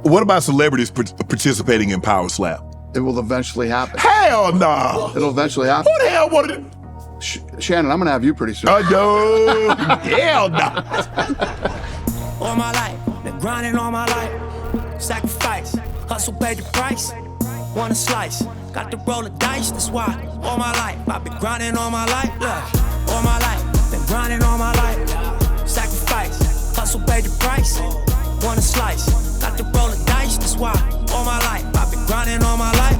What about celebrities participating in Power Slap? It will eventually happen. Hell no. It'll eventually happen. Who the hell wanted it? Shannon, I'm gonna have you pretty soon. No. Hell no. All my life, been grinding all my life. Sacrifice, hustle paid the price. Want a slice, got to roll the dice. That's why all my life, I've been grinding all my life. Look, all my life, been grinding all my life. Sacrifice, hustle paid the price. Want a slice, got to roll the dice. That's why all my life, I've been grinding all my life.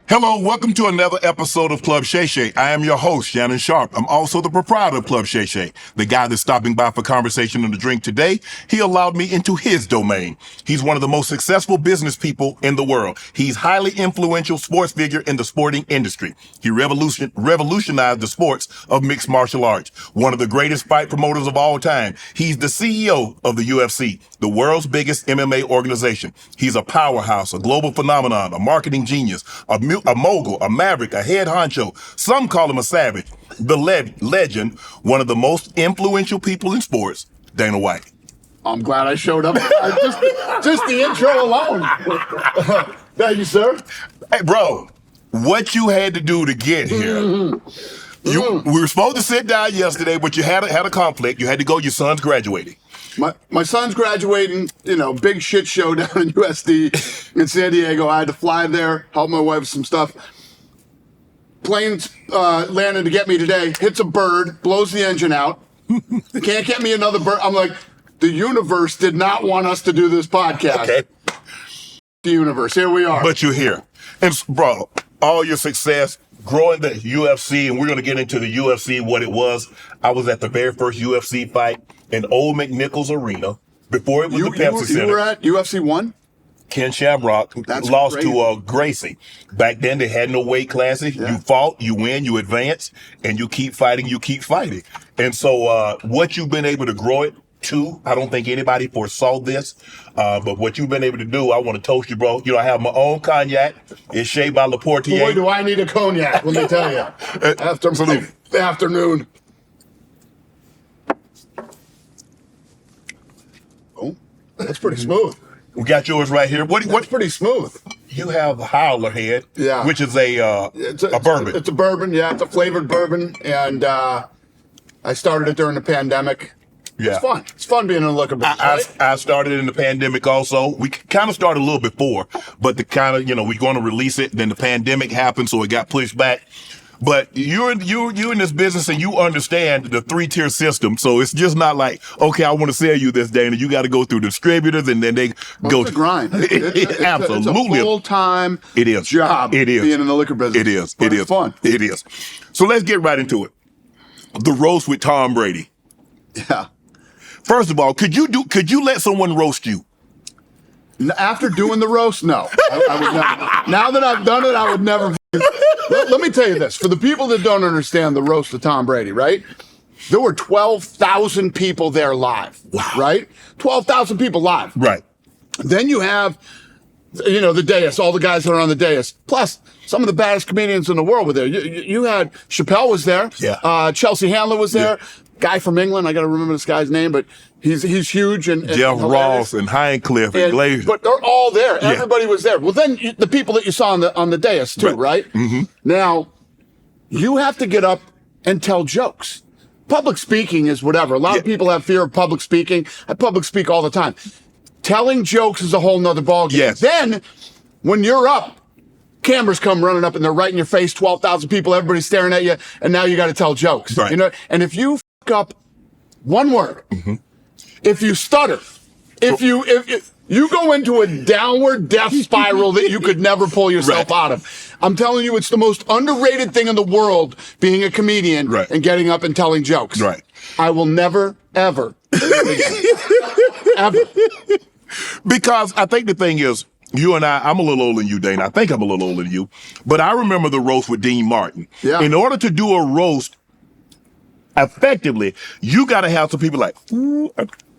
Hello, welcome to another episode of Club Shay Shay. I am your host, Shannon Sharpe. I'm also the proprietor of Club Shay Shay. The guy that's stopping by for conversation and a drink today, he allowed me into his domain. He's one of the most successful business people in the world. He's highly influential sports figure in the sporting industry. He revolutionized the sports of mixed martial arts. One of the greatest fight promoters of all time. He's the CEO of the UFC, the world's biggest MMA organization. He's a powerhouse, a global phenomenon, a marketing genius, a mogul, a maverick, a head honcho. Some call him a savage. The legend, one of the most influential people in sports, Dana White. I'm glad I showed up. just the intro alone. Thank you, sir. Hey, bro, what you had to do to get here. We were supposed to sit down yesterday, but you had a conflict. You had to go. Your son's graduating. My son's graduating, big shit show down in USD in San Diego. I had to fly there, help my wife with some stuff. Plane's landed to get me today, hits a bird, blows the engine out. Can't get me another bird. I'm like, the universe did not want us to do this podcast. Okay. The universe, here we are. But you're here. And bro, all your success, growing the UFC, and we're going to get into the UFC, what it was. I was at the very first UFC fight in Old McNichols Arena before it was the Pepsi Center. You were at UFC 1? Ken Shamrock lost to Gracie. Back then, they had no weight classes. Yeah. You fought, you win, you advance, and you keep fighting, you keep fighting. And so what you've been able to grow it to, I don't think anybody foresaw this, but what you've been able to do, I want to toast you, bro. I have my own cognac. It's Shea by Laportier. Boy, do I need a cognac, let me tell you. Afternoon. Oh, that's pretty smooth. We got yours right here. What's pretty smooth? You have the Howler Head, which is a bourbon. It's a bourbon, yeah. It's a flavored bourbon, and I started it during the pandemic. Yeah. It's fun. It's fun being in the liquor business, right? I started in the pandemic also. We kind of started a little before, but the kind of, we're going to release it. Then the pandemic happened, so it got pushed back. But you're in this business and you understand the 3-tier system. So it's just not like, okay, I want to sell you this, Dana. You got to go through distributors and then they go. It's a grind. Absolutely. It's a full-time It job is. Being in the liquor business. It is. But it's fun. It is. So let's get right into it. The roast with Tom Brady. Yeah. First of all, could you let someone roast you? After doing the roast, no. I would never. Now that I've done it, I would never. Let me tell you this. For the people that don't understand the roast of Tom Brady, right? There were 12,000 people there live, right? 12,000 people live. Right. Then you have, the dais, all the guys that are on the dais. Plus, some of the baddest comedians in the world were there. You had Chappelle was there. Yeah. Chelsea Handler was there. Yeah. Guy from England, I got to remember this guy's name, but he's huge and Jeff Ross and Hinecliffe and Glazer. But they're all there. Yeah. Everybody was there. Well, then the people that you saw on the dais too, right? Mm-hmm. Now, you have to get up and tell jokes. Public speaking is whatever. A lot of people have fear of public speaking. I public speak all the time. Telling jokes is a whole nother ballgame. Yes. Then, when you're up, cameras come running up and they're right in your face, 12,000 people, everybody's staring at you, and now you got to tell jokes. Right. And if you up one word, if you stutter, if you go into a downward death spiral that you could never pull yourself out of. I'm telling you, it's the most underrated thing in the world, being a comedian and getting up and telling jokes. Right. I will never, ever, ever. Because I think the thing is, you and I'm a little older than you, Dana. I think I'm a little older than you. But I remember the roast with Dean Martin. Yeah. In order to do a roast effectively, you got to have some people like,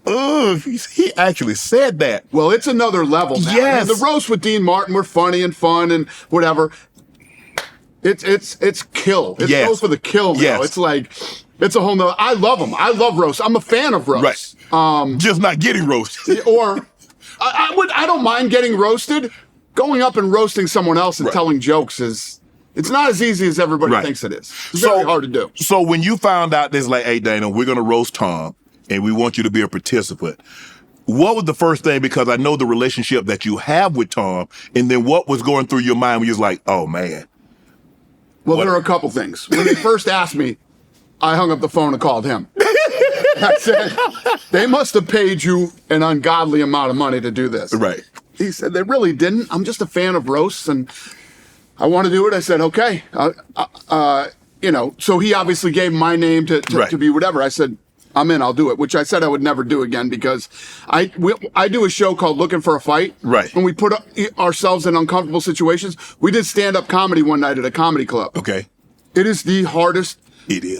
he actually said that. Well, it's another level now. Yes. The roast with Dean Martin were funny and fun and whatever. It's kill. It goes for the kill now. Yes. It's like, It's a whole nother. I love them. I love roast. I'm a fan of roast. Right. Just not getting roasted. Or I don't mind getting roasted. Going up and roasting someone else and telling jokes it's not as easy as everybody thinks it is. It's very hard to do. So when you found out this, like, hey, Dana, we're going to roast Tom and we want you to be a participant, what was the first thing? Because I know the relationship that you have with Tom, and then what was going through your mind when you was like, oh, man. Well, there are a couple things. When they first asked me, I hung up the phone and called him. I said, they must have paid you an ungodly amount of money to do this. Right. He said, they really didn't. I'm just a fan of roasts, and I want to do it. I said, okay. So he obviously gave my name to be whatever. I said, I'm in, I'll do it, which I said I would never do again because I do a show called Looking for a Fight. Right. And we put ourselves in uncomfortable situations. We did stand-up comedy one night at a comedy club. Okay. It is the hardest,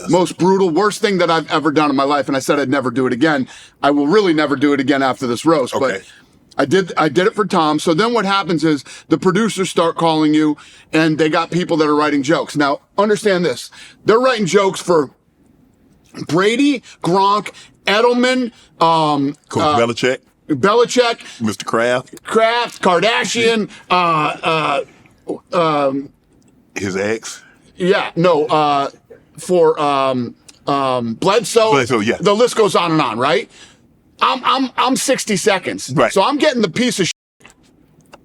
most brutal, worst thing that I've ever done in my life, and I said I'd never do it again. I will really never do it again after this roast, but I did it for Tom. So then what happens is the producers start calling you, and they got people that are writing jokes. Now, understand this. They're writing jokes for Brady, Gronk, Edelman, Coach Belichick, Mr. Kraft, Kardashian, his ex. Yeah, no, for Bledsoe. Yeah. The list goes on and on, right? I'm 60 seconds. Right. So I'm getting the piece of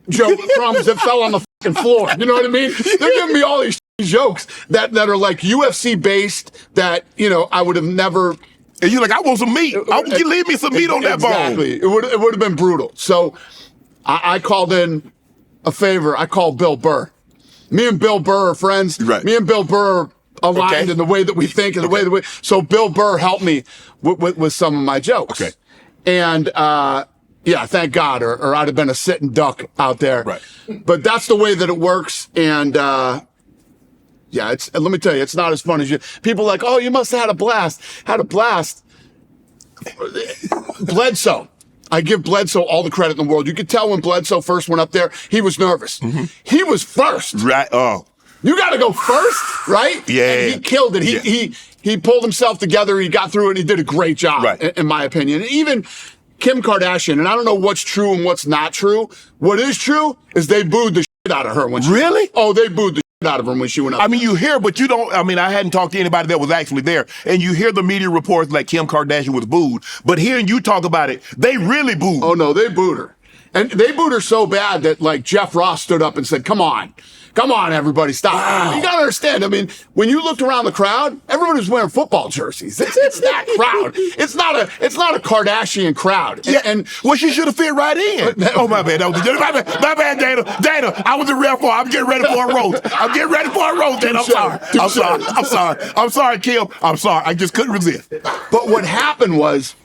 joke crumbs that fell on the fucking floor. You know what I mean? They're giving me all these jokes that are like UFC based that, I would have never. And you're like, I want some meat. Leave me some meat on that bone. Exactly. It would have been brutal. So I called in a favor. I called Bill Burr. Me and Bill Burr are friends. Right. Me and Bill Burr are aligned in the way that we think and the way that we. So Bill Burr helped me with some of my jokes. Okay. And thank God, or I'd have been a sitting duck out there. Right. But that's the way that it works. And let me tell you, it's not as fun as you. People are like, oh, you must have had a blast. Bledsoe. I give Bledsoe all the credit in the world. You could tell when Bledsoe first went up there, he was nervous. Mm-hmm. He was first. Right. Oh. You got to go first, right? Yeah. And he killed it. He pulled himself together. He got through it. And he did a great job, in my opinion. And even Kim Kardashian, and I don't know what's true and what's not true. What is true is they booed the shit out of her when she. Really? Oh, they booed the shit out of her when she went up. I mean, you hear, but you don't. I mean, I hadn't talked to anybody that was actually there, and you hear the media reports like Kim Kardashian was booed, but hearing you talk about it, they really booed. Oh no, they booed her, and they booed her so bad that like Jeff Ross stood up and said, "Come on, everybody, stop!" Wow. You gotta understand. I mean, when you looked around the crowd, everyone was wearing football jerseys. It's that crowd. It's not a Kardashian crowd. Yeah, and well, she should have fit right in. Oh my bad, my bad, Dana. I was a ref for. I'm getting ready for a roast. Dana. I'm sorry, Kim. I'm sorry. I just couldn't resist. But what happened was,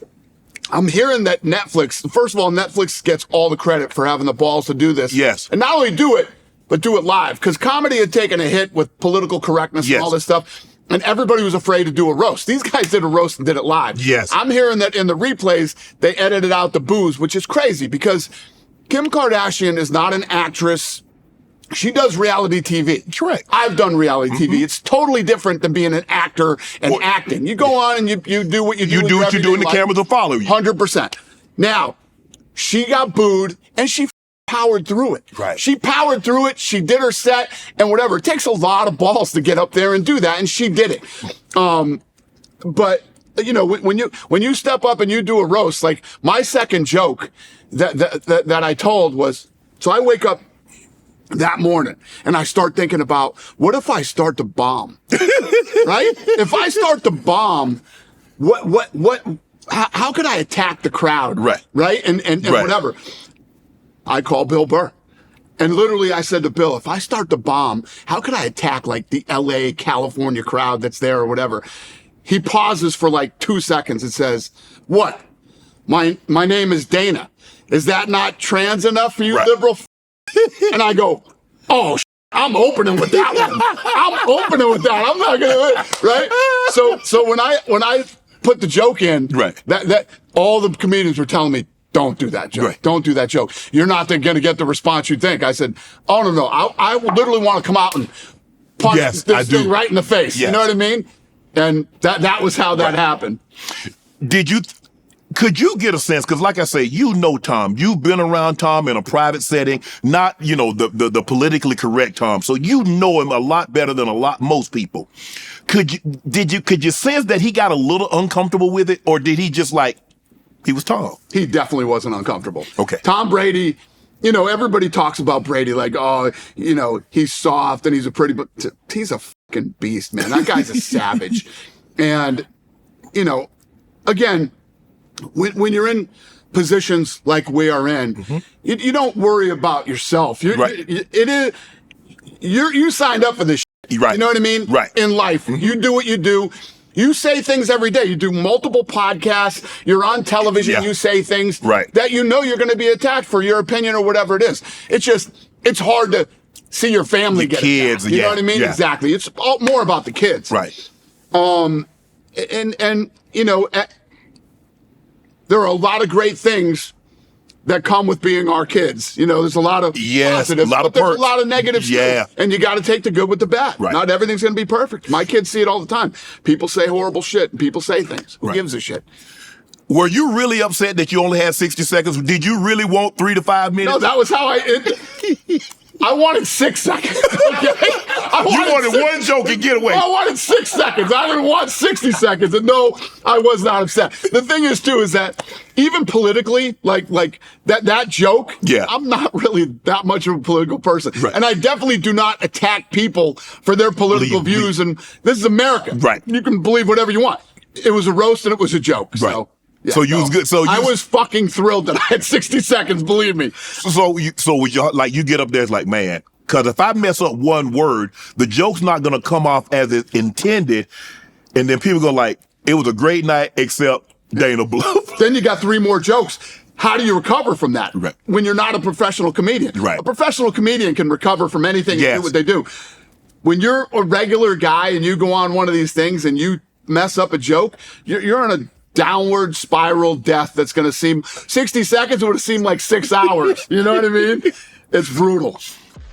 I'm hearing that Netflix. First of all, Netflix gets all the credit for having the balls to do this. Yes, and not only do it, but do it live. Because comedy had taken a hit with political correctness and all this stuff. And everybody was afraid to do a roast. These guys did a roast and did it live. Yes. I'm hearing that in the replays, they edited out the boos, which is crazy because Kim Kardashian is not an actress. She does reality TV. Correct. I've done reality TV. It's totally different than being an actor and acting. You go on and you do what you do. You do what you do and the cameras will follow you. 100%. Now, she got booed and she powered through it. Right. She powered through it. She did her set and whatever. It takes a lot of balls to get up there and do that, and she did it. But when you step up and you do a roast, like my second joke that I told was, so I wake up that morning and I start thinking about, what if I start to bomb? Right? If I start to bomb, how could I attack the crowd? Right. Right? And whatever. I call Bill Burr. And literally I said to Bill, if I start to bomb, how could I attack like the LA, California crowd that's there or whatever? He pauses for like 2 seconds and says, what? My name is Dana. Is that not trans enough for you, liberal? And I go, oh, I'm opening with that one. I'm not gonna, right? So when I put the joke in, that all the comedians were telling me, don't do that joke. Don't do that joke. You're not going to get the response you think. I said, oh, no. I literally want to come out and punch this thing right in the face. Yes. You know what I mean? And that was how that happened. Could you get a sense, because like I say, you know Tom, you've been around Tom in a private setting, not, the politically correct Tom, so you know him a lot better than most people. Could you sense that he got a little uncomfortable with it, or did he just he was Tom? He definitely wasn't uncomfortable. Okay. Tom Brady, everybody talks about Brady he's soft and he's but he's a fucking beast, man. That guy's a savage. And, again, when you're in positions like we are in, you don't worry about yourself. You signed up for this shit. Right. You know what I mean? Right. In life, you do what you do. You say things every day. You do multiple podcasts. You're on television. Yeah. You say things right. that you're going to be attacked for your opinion or whatever it is. It's hard to see your family get kids, attacked. You know what I mean? Yeah. Exactly. It's more about the kids. Right. There are a lot of great things that come with being our kids. There's a lot of positives, a lot of but perks. there's a lot of negatives too. And you got to take the good with the bad. Right. Not everything's going to be perfect. My kids see it all the time. People say horrible shit, and people say things. Who gives a shit? Were you really upset that you only had 60 seconds? Did you really want 3 to 5 minutes? No, that was how I wanted 6 seconds. Okay? You wanted one joke and get away. I wanted 6 seconds. I didn't want 60 seconds. And no, I was not upset. The thing is, too, is that even politically, like that joke, I'm not really that much of a political person. Right. And I definitely do not attack people for their political views. And this is America. Right. You can believe whatever you want. It was a roast and it was a joke. Right. So. Yeah, so you was good. So I was fucking thrilled that I had 60 seconds. Believe me. So with you you get up there, it's like, man, because if I mess up one word, the joke's not gonna come off as it's intended, and then people go it was a great night except Dana bluff. Then you got 3 more jokes. How do you recover from that? Right. When you're not a professional comedian. Right. A professional comedian can recover from anything and do what they do. When you're a regular guy and you go on one of these things and you mess up a joke, you're on a downward spiral death that's going to seem 60 seconds would have seemed like 6 hours. You know what I mean? It's brutal.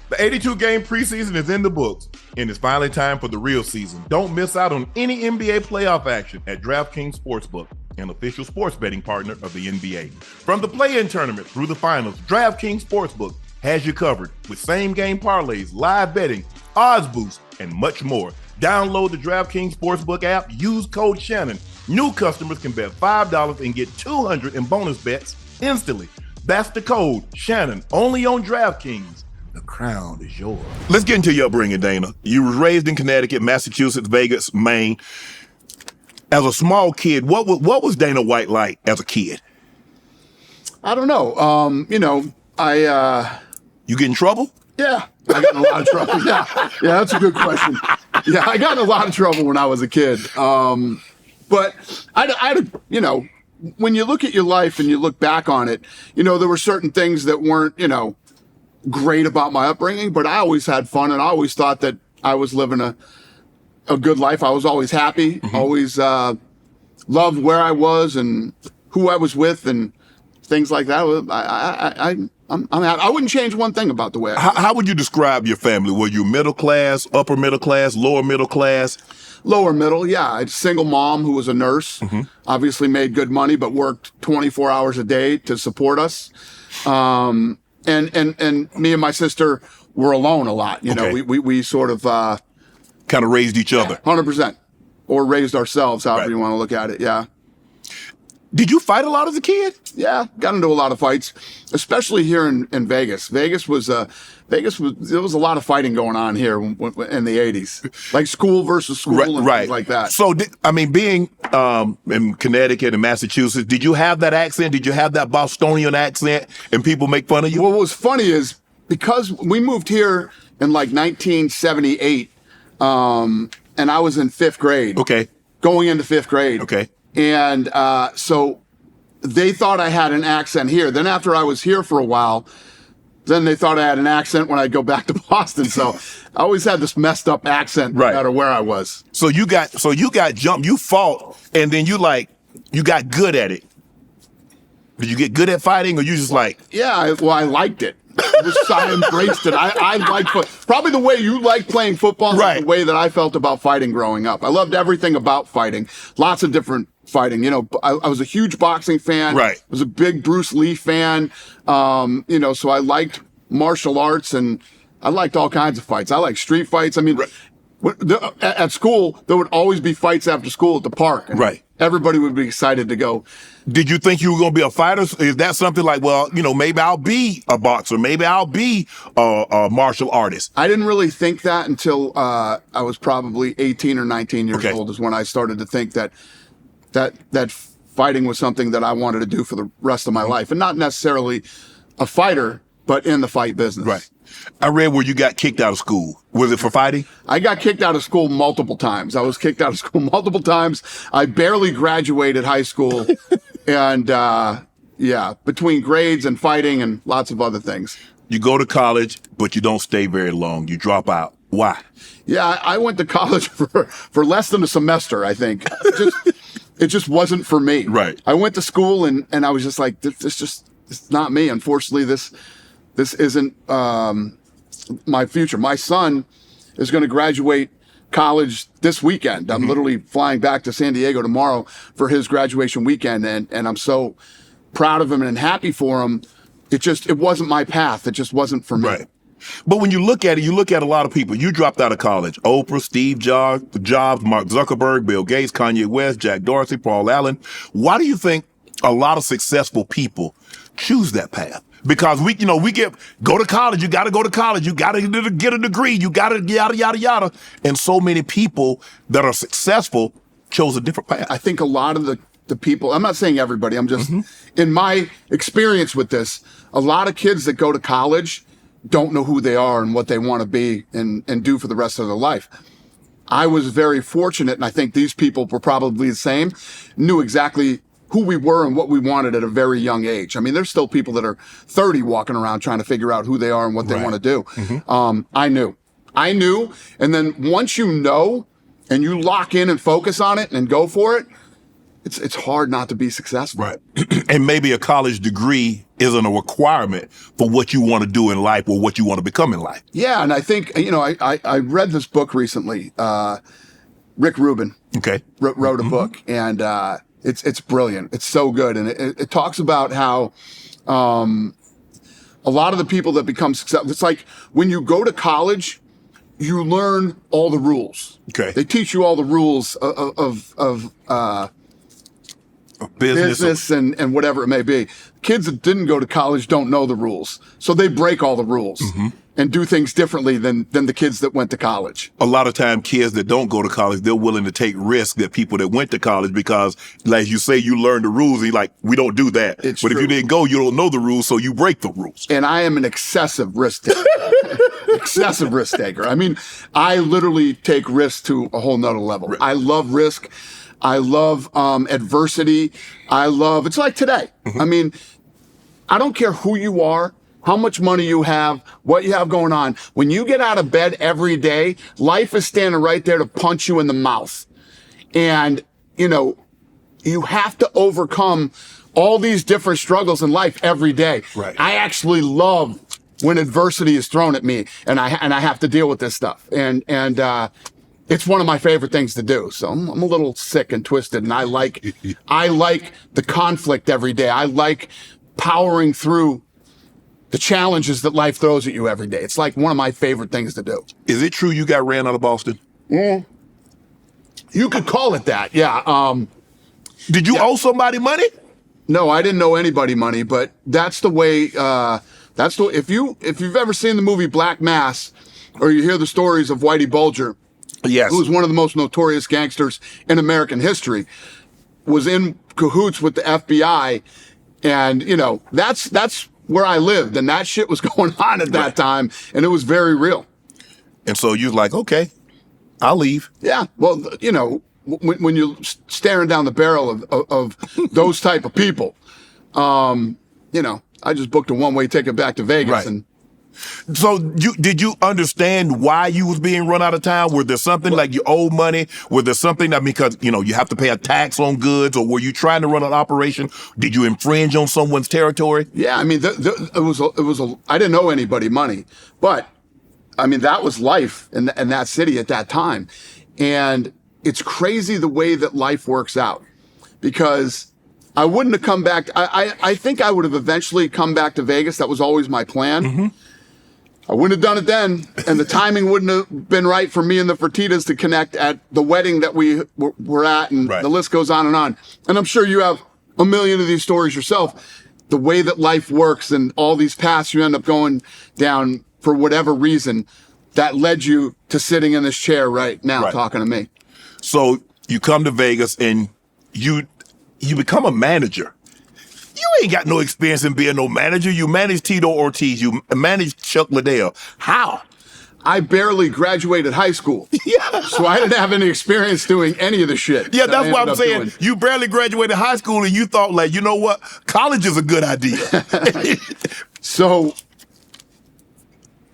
The 82-game preseason is in the books, and it's finally time for the real season. Don't miss out on any NBA playoff action at DraftKings Sportsbook, an official sports betting partner of the NBA. From the play-in tournament through the finals, DraftKings Sportsbook has you covered with same-game parlays, live betting, odds boosts, and much more. Download the DraftKings Sportsbook app, use code Shannon. New customers can bet $5 and get $200 in bonus bets instantly. That's the code Shannon, only on DraftKings. The crown is yours. Let's get into your upbringing, Dana. You were raised in Connecticut, Massachusetts, Vegas, Maine. As a small kid, what was Dana White like as a kid? I don't know. You get in trouble? Yeah, I got in a lot of trouble. Yeah, that's a good question. Yeah, I got in a lot of trouble when I was a kid. But when you look at your life and you look back on it, there were certain things that weren't, great about my upbringing, but I always had fun and I always thought that I was living a good life. I was always happy, always loved where I was and who I was with and things like that. I'm happy. I wouldn't change one thing about the way I was. How would you describe your family? Were you middle class, upper middle class, lower middle class? Lower middle, yeah. I had a single mom who was a nurse, obviously made good money, but worked 24 hours a day to support us. And me and my sister were alone a lot. We sort of kind of raised each other. 100%. Or raised ourselves, however you want to look at it, yeah. Did you fight a lot as a kid? Yeah, got into a lot of fights, especially here in Vegas. there was a lot of fighting going on here in the 80s, like school versus school and things like that. So, being in Connecticut and Massachusetts, did you have that accent? Did you have that Bostonian accent and people make fun of you? Well, what was funny is because we moved here in 1978, and I was in 5th grade. Okay. Going into 5th grade. Okay. And so they thought I had an accent here. Then after I was here for a while, then they thought I had an accent when I'd go back to Boston. So I always had this messed up accent no matter where I was. So you got jumped, you fought, and then you got good at it. Did you get good at fighting or you just Yeah, I liked it. I embraced it. I liked probably the way you like playing football, Right. is the way that I felt about fighting growing up. I loved everything about fighting. Lots of different fighting. I was a huge boxing fan. Right. I was a big Bruce Lee fan. So I liked martial arts and I liked all kinds of fights. I like street fights. I mean, at school, there would always be fights after school at the park. And Right. everybody would be excited to go. Did you think you were going to be a fighter? Is that something like, well, maybe I'll be a boxer, maybe I'll be a martial artist? I didn't really think that until I was probably 18 or 19 years old is when I started to think that fighting was something that I wanted to do for the rest of my life. And not necessarily a fighter, but in the fight business. Right. I read where you got kicked out of school. Was it for fighting? I got kicked out of school multiple times. I was kicked out of school multiple times. I barely graduated high school. And, between grades and fighting and lots of other things. You go to college, but you don't stay very long. You drop out. Why? Yeah, I went to college for less than a semester, I think. It just wasn't for me. Right. I went to school and I was just like, it's not me. Unfortunately, this isn't my future. My son is going to graduate college this weekend. I'm literally flying back to San Diego tomorrow for his graduation weekend, and I'm so proud of him and happy for him. It wasn't my path. It just wasn't for me. Right. But when you look at it, you look at a lot of people. You dropped out of college. Oprah, Steve Jobs, Mark Zuckerberg, Bill Gates, Kanye West, Jack Dorsey, Paul Allen. Why do you think a lot of successful people choose that path? Because go to college, you got to go to college, you got to get a degree, you got to yada, yada, yada. And so many people that are successful chose a different path. I think a lot of the people, I'm not saying everybody, I'm just, in my experience with this, a lot of kids that go to college don't know who they are and what they want to be and do for the rest of their life. I was very fortunate, and I think these people were probably the same, knew exactly who we were and what we wanted at a very young age. I mean, there's still people that are 30 walking around trying to figure out who they are and what they want to do. I knew. And then once you know and you lock in and focus on it and go for it, it's hard not to be successful. Right. And maybe a college degree isn't a requirement for what you want to do in life or what you want to become in life. Yeah. And I think, I read this book recently. Rick Rubin wrote a book, and it's brilliant. It's so good. And it talks about how a lot of the people that become successful, it's like when you go to college, you learn all the rules. Okay. They teach you all the rules of business and whatever it may be. Kids that didn't go to college don't know the rules. So they break all the rules and do things differently than the kids that went to college. A lot of time kids that don't go to college, they're willing to take risks that people that went to college because, like you say, you learn the rules. And you're like, we don't do that. It's but true. If you didn't go, you don't know the rules, so you break the rules. And I am an excessive risk taker. Excessive risk taker. I mean, I literally take risks to a whole nother level. Right. I love risk. I love adversity. It's like today. I mean, I don't care who you are, how much money you have, what you have going on. When you get out of bed every day, life is standing right there to punch you in the mouth. And, you have to overcome all these different struggles in life every day. Right. I actually love when adversity is thrown at me and I have to deal with this stuff. And it's one of my favorite things to do. So I'm a little sick and twisted, and I like the conflict every day. I like powering through the challenges that life throws at you every day. It's like one of my favorite things to do. Is it true you got ran out of Boston? You could call it that. Yeah. Did you owe somebody money? No, I didn't owe anybody money, but that's the way, if you've ever seen the movie Black Mass, or you hear the stories of Whitey Bulger, Yes. who was one of the most notorious gangsters in American history, was in cahoots with the FBI. And, that's where I lived. And that shit was going on at that time. And it was very real. And so you're like, okay, I'll leave. Yeah. Well, when you're staring down the barrel of those type of people, I just booked a one-way ticket back to Vegas. Right. And So did you understand why you was being run out of town? Were there something like you owed money? Were there something, I mean, because, you have to pay a tax on goods, or were you trying to run an operation? Did you infringe on someone's territory? Yeah, I mean, I didn't owe anybody money, but I mean, that was life in that city at that time. And it's crazy the way that life works out, because I wouldn't have come back. I think I would have eventually come back to Vegas. That was always my plan. Mm-hmm. I wouldn't have done it then, and the timing wouldn't have been right for me and the Fertittas to connect at the wedding that we were at, and right. The list goes on. And I'm sure you have a million of these stories yourself. The way that life works and all these paths you end up going down for whatever reason, that led you to sitting in this chair right now talking to me. So you come to Vegas and you become a manager. You ain't got no experience in being no manager. You managed Tito Ortiz. You managed Chuck Liddell. How? I barely graduated high school. Yeah. So I didn't have any experience doing any of the shit. Yeah, that's what I'm saying. You barely graduated high school and you thought, like, you know what? College is a good idea. So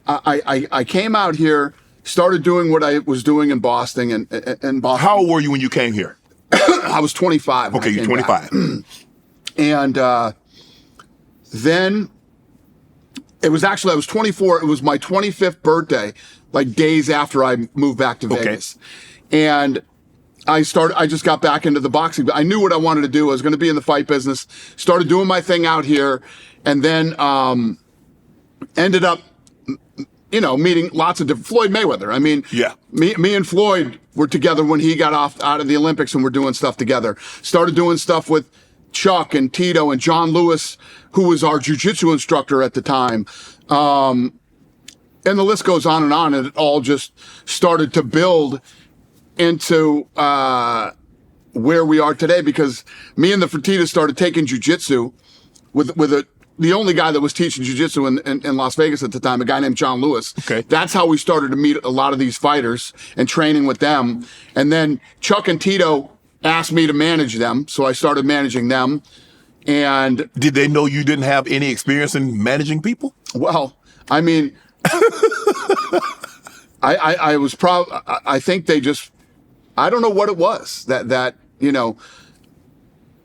I came out here, started doing what I was doing in Boston. And Boston. How old were you when you came here? I was 25. Okay, you're 25. And then I was 24. It was my 25th birthday, like days after I moved back to Vegas. And I just got back into the boxing. I knew what I wanted to do. I was going to be in the fight business. Started doing my thing out here, and then ended up, meeting lots of different Floyd Mayweather. I mean, yeah. Me and Floyd were together when he got out of the Olympics, and we're doing stuff together. Started doing stuff with Chuck and Tito and John Lewis, who was our jiu-jitsu instructor at the time. And the list goes on, and it all just started to build into where we are today, because me and the Fertittas started taking jiu-jitsu with the only guy that was teaching jiu-jitsu in Las Vegas at the time, a guy named John Lewis. Okay. That's how we started to meet a lot of these fighters and training with them. And then Chuck and Tito asked me to manage them, so I started managing them. And did they know you didn't have any experience in managing people? Well, I mean, I think they just, I don't know what it was that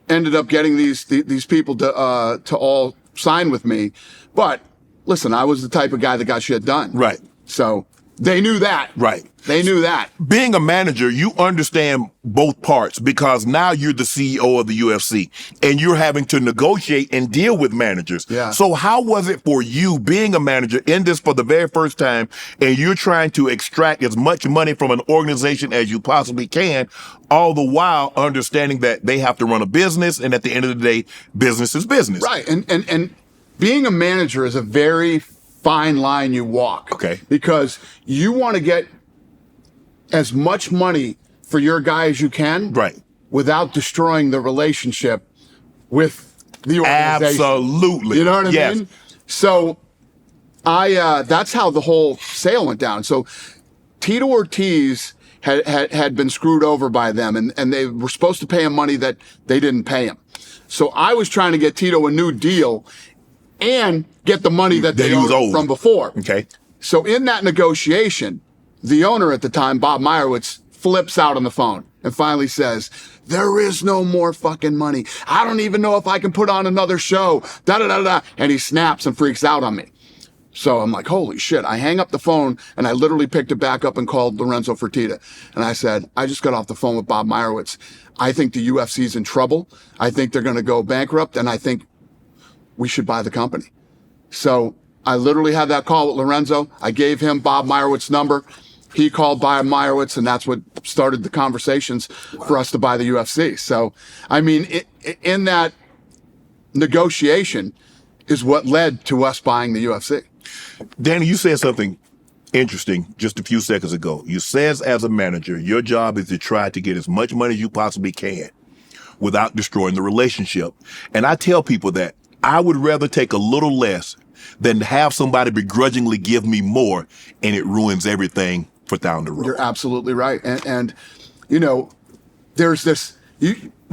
ended up getting these people to all sign with me. But listen, I was the type of guy that got shit done. Right. So they knew that. Right. They knew that. Being a manager, you understand both parts, because now you're the CEO of the UFC and you're having to negotiate and deal with managers. Yeah. So how was it for you being a manager in this for the very first time, and you're trying to extract as much money from an organization as you possibly can, all the while understanding that they have to run a business, and at the end of the day, business is business. Right. And being a manager is a very fine line you walk. Okay. Because you want to get as much money for your guy as you can. Right. Without destroying the relationship with the organization. Absolutely. You know what I yes. mean? So that's how the whole sale went down. So Tito Ortiz had been screwed over by them, and they were supposed to pay him money that they didn't pay him. So I was trying to get Tito a new deal and get the money that they owed from before. Okay. So in that negotiation, the owner at the time, Bob Meyerowitz, flips out on the phone and finally says, "There is no more fucking money. I don't even know if I can put on another show." Da-da-da-da. And he snaps and freaks out on me. So I'm like, holy shit. I hang up the phone, and I literally picked it back up and called Lorenzo Fertitta. And I said, I just got off the phone with Bob Meyerowitz. I think the UFC's in trouble. I think they're going to go bankrupt, and I think we should buy the company. So I literally had that call with Lorenzo. I gave him Bob Meyerowitz's number. He called Bob Meyerowitz, and that's what started the conversations for us to buy the UFC. So, I mean, in that negotiation is what led to us buying the UFC. Danny, you said something interesting just a few seconds ago. You says as a manager, your job is to try to get as much money as you possibly can without destroying the relationship. And I tell people that I would rather take a little less than have somebody begrudgingly give me more, and it ruins everything for down the road. You're absolutely right. And you know, there's this,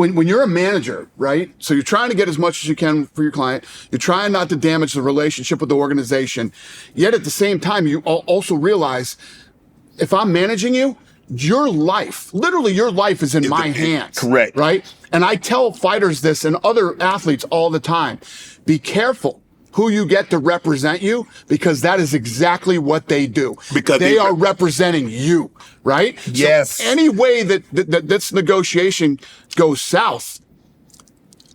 when you're a manager, right? So you're trying to get as much as you can for your client. You're trying not to damage the relationship with the organization. Yet at the same time, you also realize if I'm managing you, your life, literally your life is in my hands. Correct. Right? And I tell fighters this and other athletes all the time. Be careful who you get to represent you, because that is exactly what they do. Because they are representing you, right? Yes. So any way that this negotiation goes south,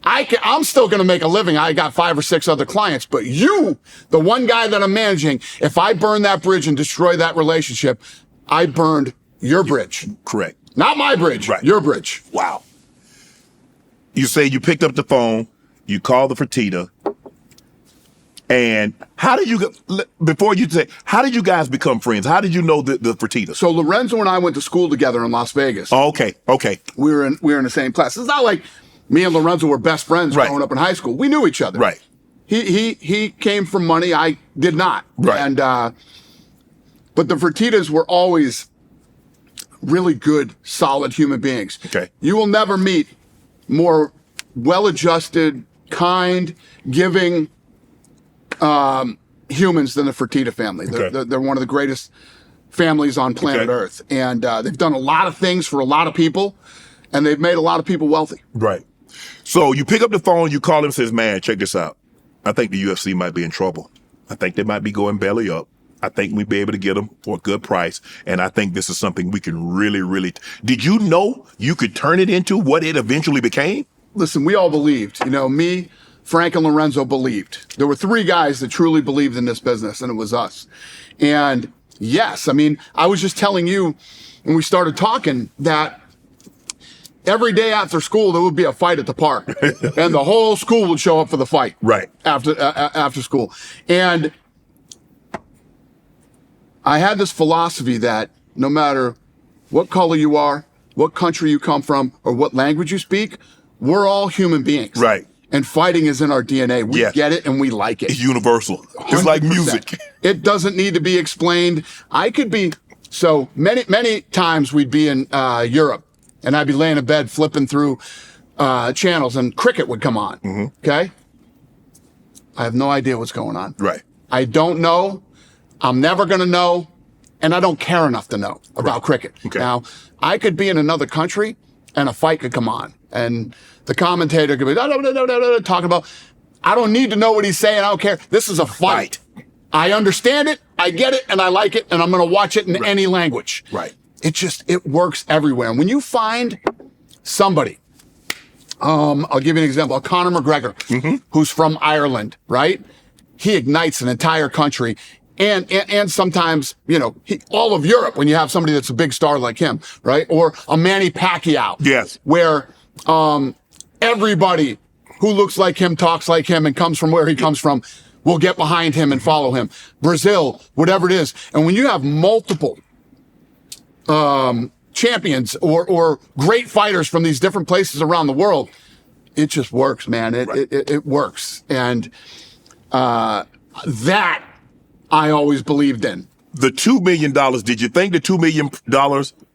I'm still going to make a living. I got 5 or 6 other clients, but you, the one guy that I'm managing, if I burn that bridge and destroy that relationship, I burned your bridge. Correct. Not my bridge, right. Your bridge. Wow. You say you picked up the phone, you called the Fertitta, and how did you, before you say, how did you guys become friends? How did you know the Fertitta? So Lorenzo and I went to school together in Las Vegas. Oh, okay. We were in the same class. It's not like me and Lorenzo were best friends growing up in high school. We knew each other. Right. He came from money. I did not. Right. And but the Fertittas were always really good, solid human beings. Okay. You will never meet more well-adjusted, kind, giving humans than the Fertitta family. They're one of the greatest families on planet Earth. And they've done a lot of things for a lot of people, and they've made a lot of people wealthy. Right. So you pick up the phone, you call him and says, man, check this out. I think the UFC might be in trouble. I think they might be going belly up. I think we'd be able to get them for a good price. And I think this is something we can really, really... Did you know you could turn it into what it eventually became? Listen, we all believed. Me, Frank, and Lorenzo believed. There were 3 guys that truly believed in this business, and it was us. And yes, I was just telling you when we started talking that every day after school, there would be a fight at the park. And the whole school would show up for the fight. Right. After school. And I had this philosophy that no matter what color you are, what country you come from, or what language you speak, we're all human beings. Right. And fighting is in our DNA. We get it and we like it. It's universal. It's like music. It doesn't need to be explained. So many times we'd be in Europe, and I'd be laying in bed flipping through channels, and cricket would come on. Mm-hmm. Okay? I have no idea what's going on. Right. I don't know. I'm never going to know, and I don't care enough to know about cricket. Okay. Now, I could be in another country, and a fight could come on, and the commentator could be talking about, I don't need to know what he's saying. I don't care. This is a fight. I understand it, I get it, and I like it, and I'm going to watch it in any language. Right. It works everywhere. And when you find somebody, I'll give you an example, Conor McGregor, who's from Ireland, right? He ignites an entire country. And sometimes, all of Europe, when you have somebody that's a big star like him, right? Or a Manny Pacquiao. Yes. Where everybody who looks like him, talks like him, and comes from where he comes from will get behind him and follow him. Brazil, whatever it is. And when you have multiple champions or great fighters from these different places around the world, it just works, man. It works. And that I always believed in. The $2 million, did you think the $2 million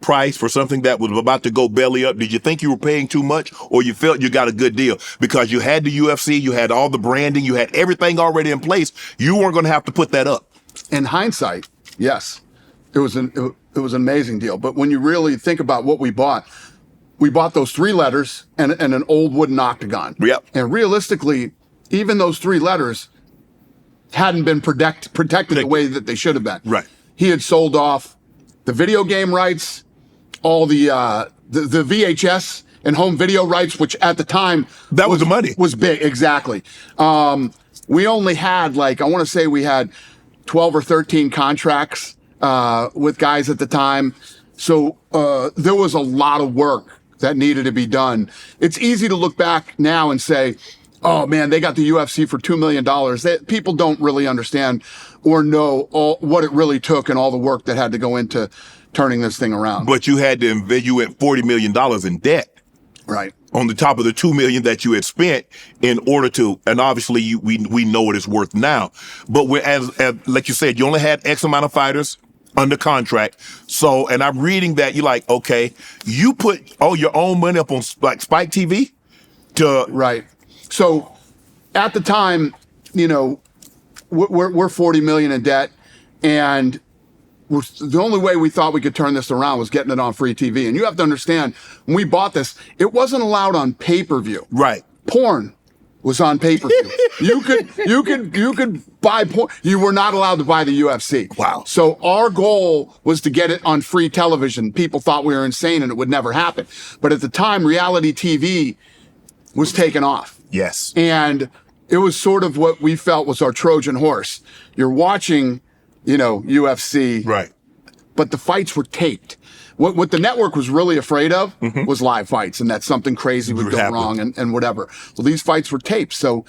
price for something that was about to go belly up, did you think you were paying too much, or you felt you got a good deal? Because you had the UFC, you had all the branding, you had everything already in place. You weren't going to have to put that up. In hindsight, yes, it was an amazing deal. But when you really think about what we bought those 3 letters and an old wooden octagon. Yep. And realistically, even those 3 letters hadn't been protected the way that they should have been. Right. He had sold off the video game rights, all the VHS and home video rights, which at the time that was the money. Was big, exactly. We only had I want to say we had 12 or 13 contracts with guys at the time. So there was a lot of work that needed to be done. It's easy to look back now and say, oh man, they got the UFC for $2 million. People don't really understand or know what it really took and all the work that had to go into turning this thing around. But you had to invest, you had $40 million in debt. Right. On the top of the $2 million that you had spent in order to, and obviously we know what it's worth now. But as like you said, you only had X amount of fighters. under contract. So, and I'm reading that you're like, okay, you put all your own money up on like Spike TV to Right. So at the time, you know, we're 40 million in debt, and the only way we thought we could turn this around was getting it on free TV. And you have to understand, when we bought this, it wasn't allowed on pay-per-view. Right. Porn was on pay-per-view. you could buy porn. You were not allowed to buy the UFC. Wow. So our goal was to get it on free television. People thought we were insane and it would never happen. But at the time, reality TV was taken off. Yes. And it was sort of what we felt was our Trojan horse. You're watching, you know, UFC, Right. but the fights were taped. What the network was really afraid of was live fights, and that something crazy would go wrong and whatever. Well, these fights were taped, so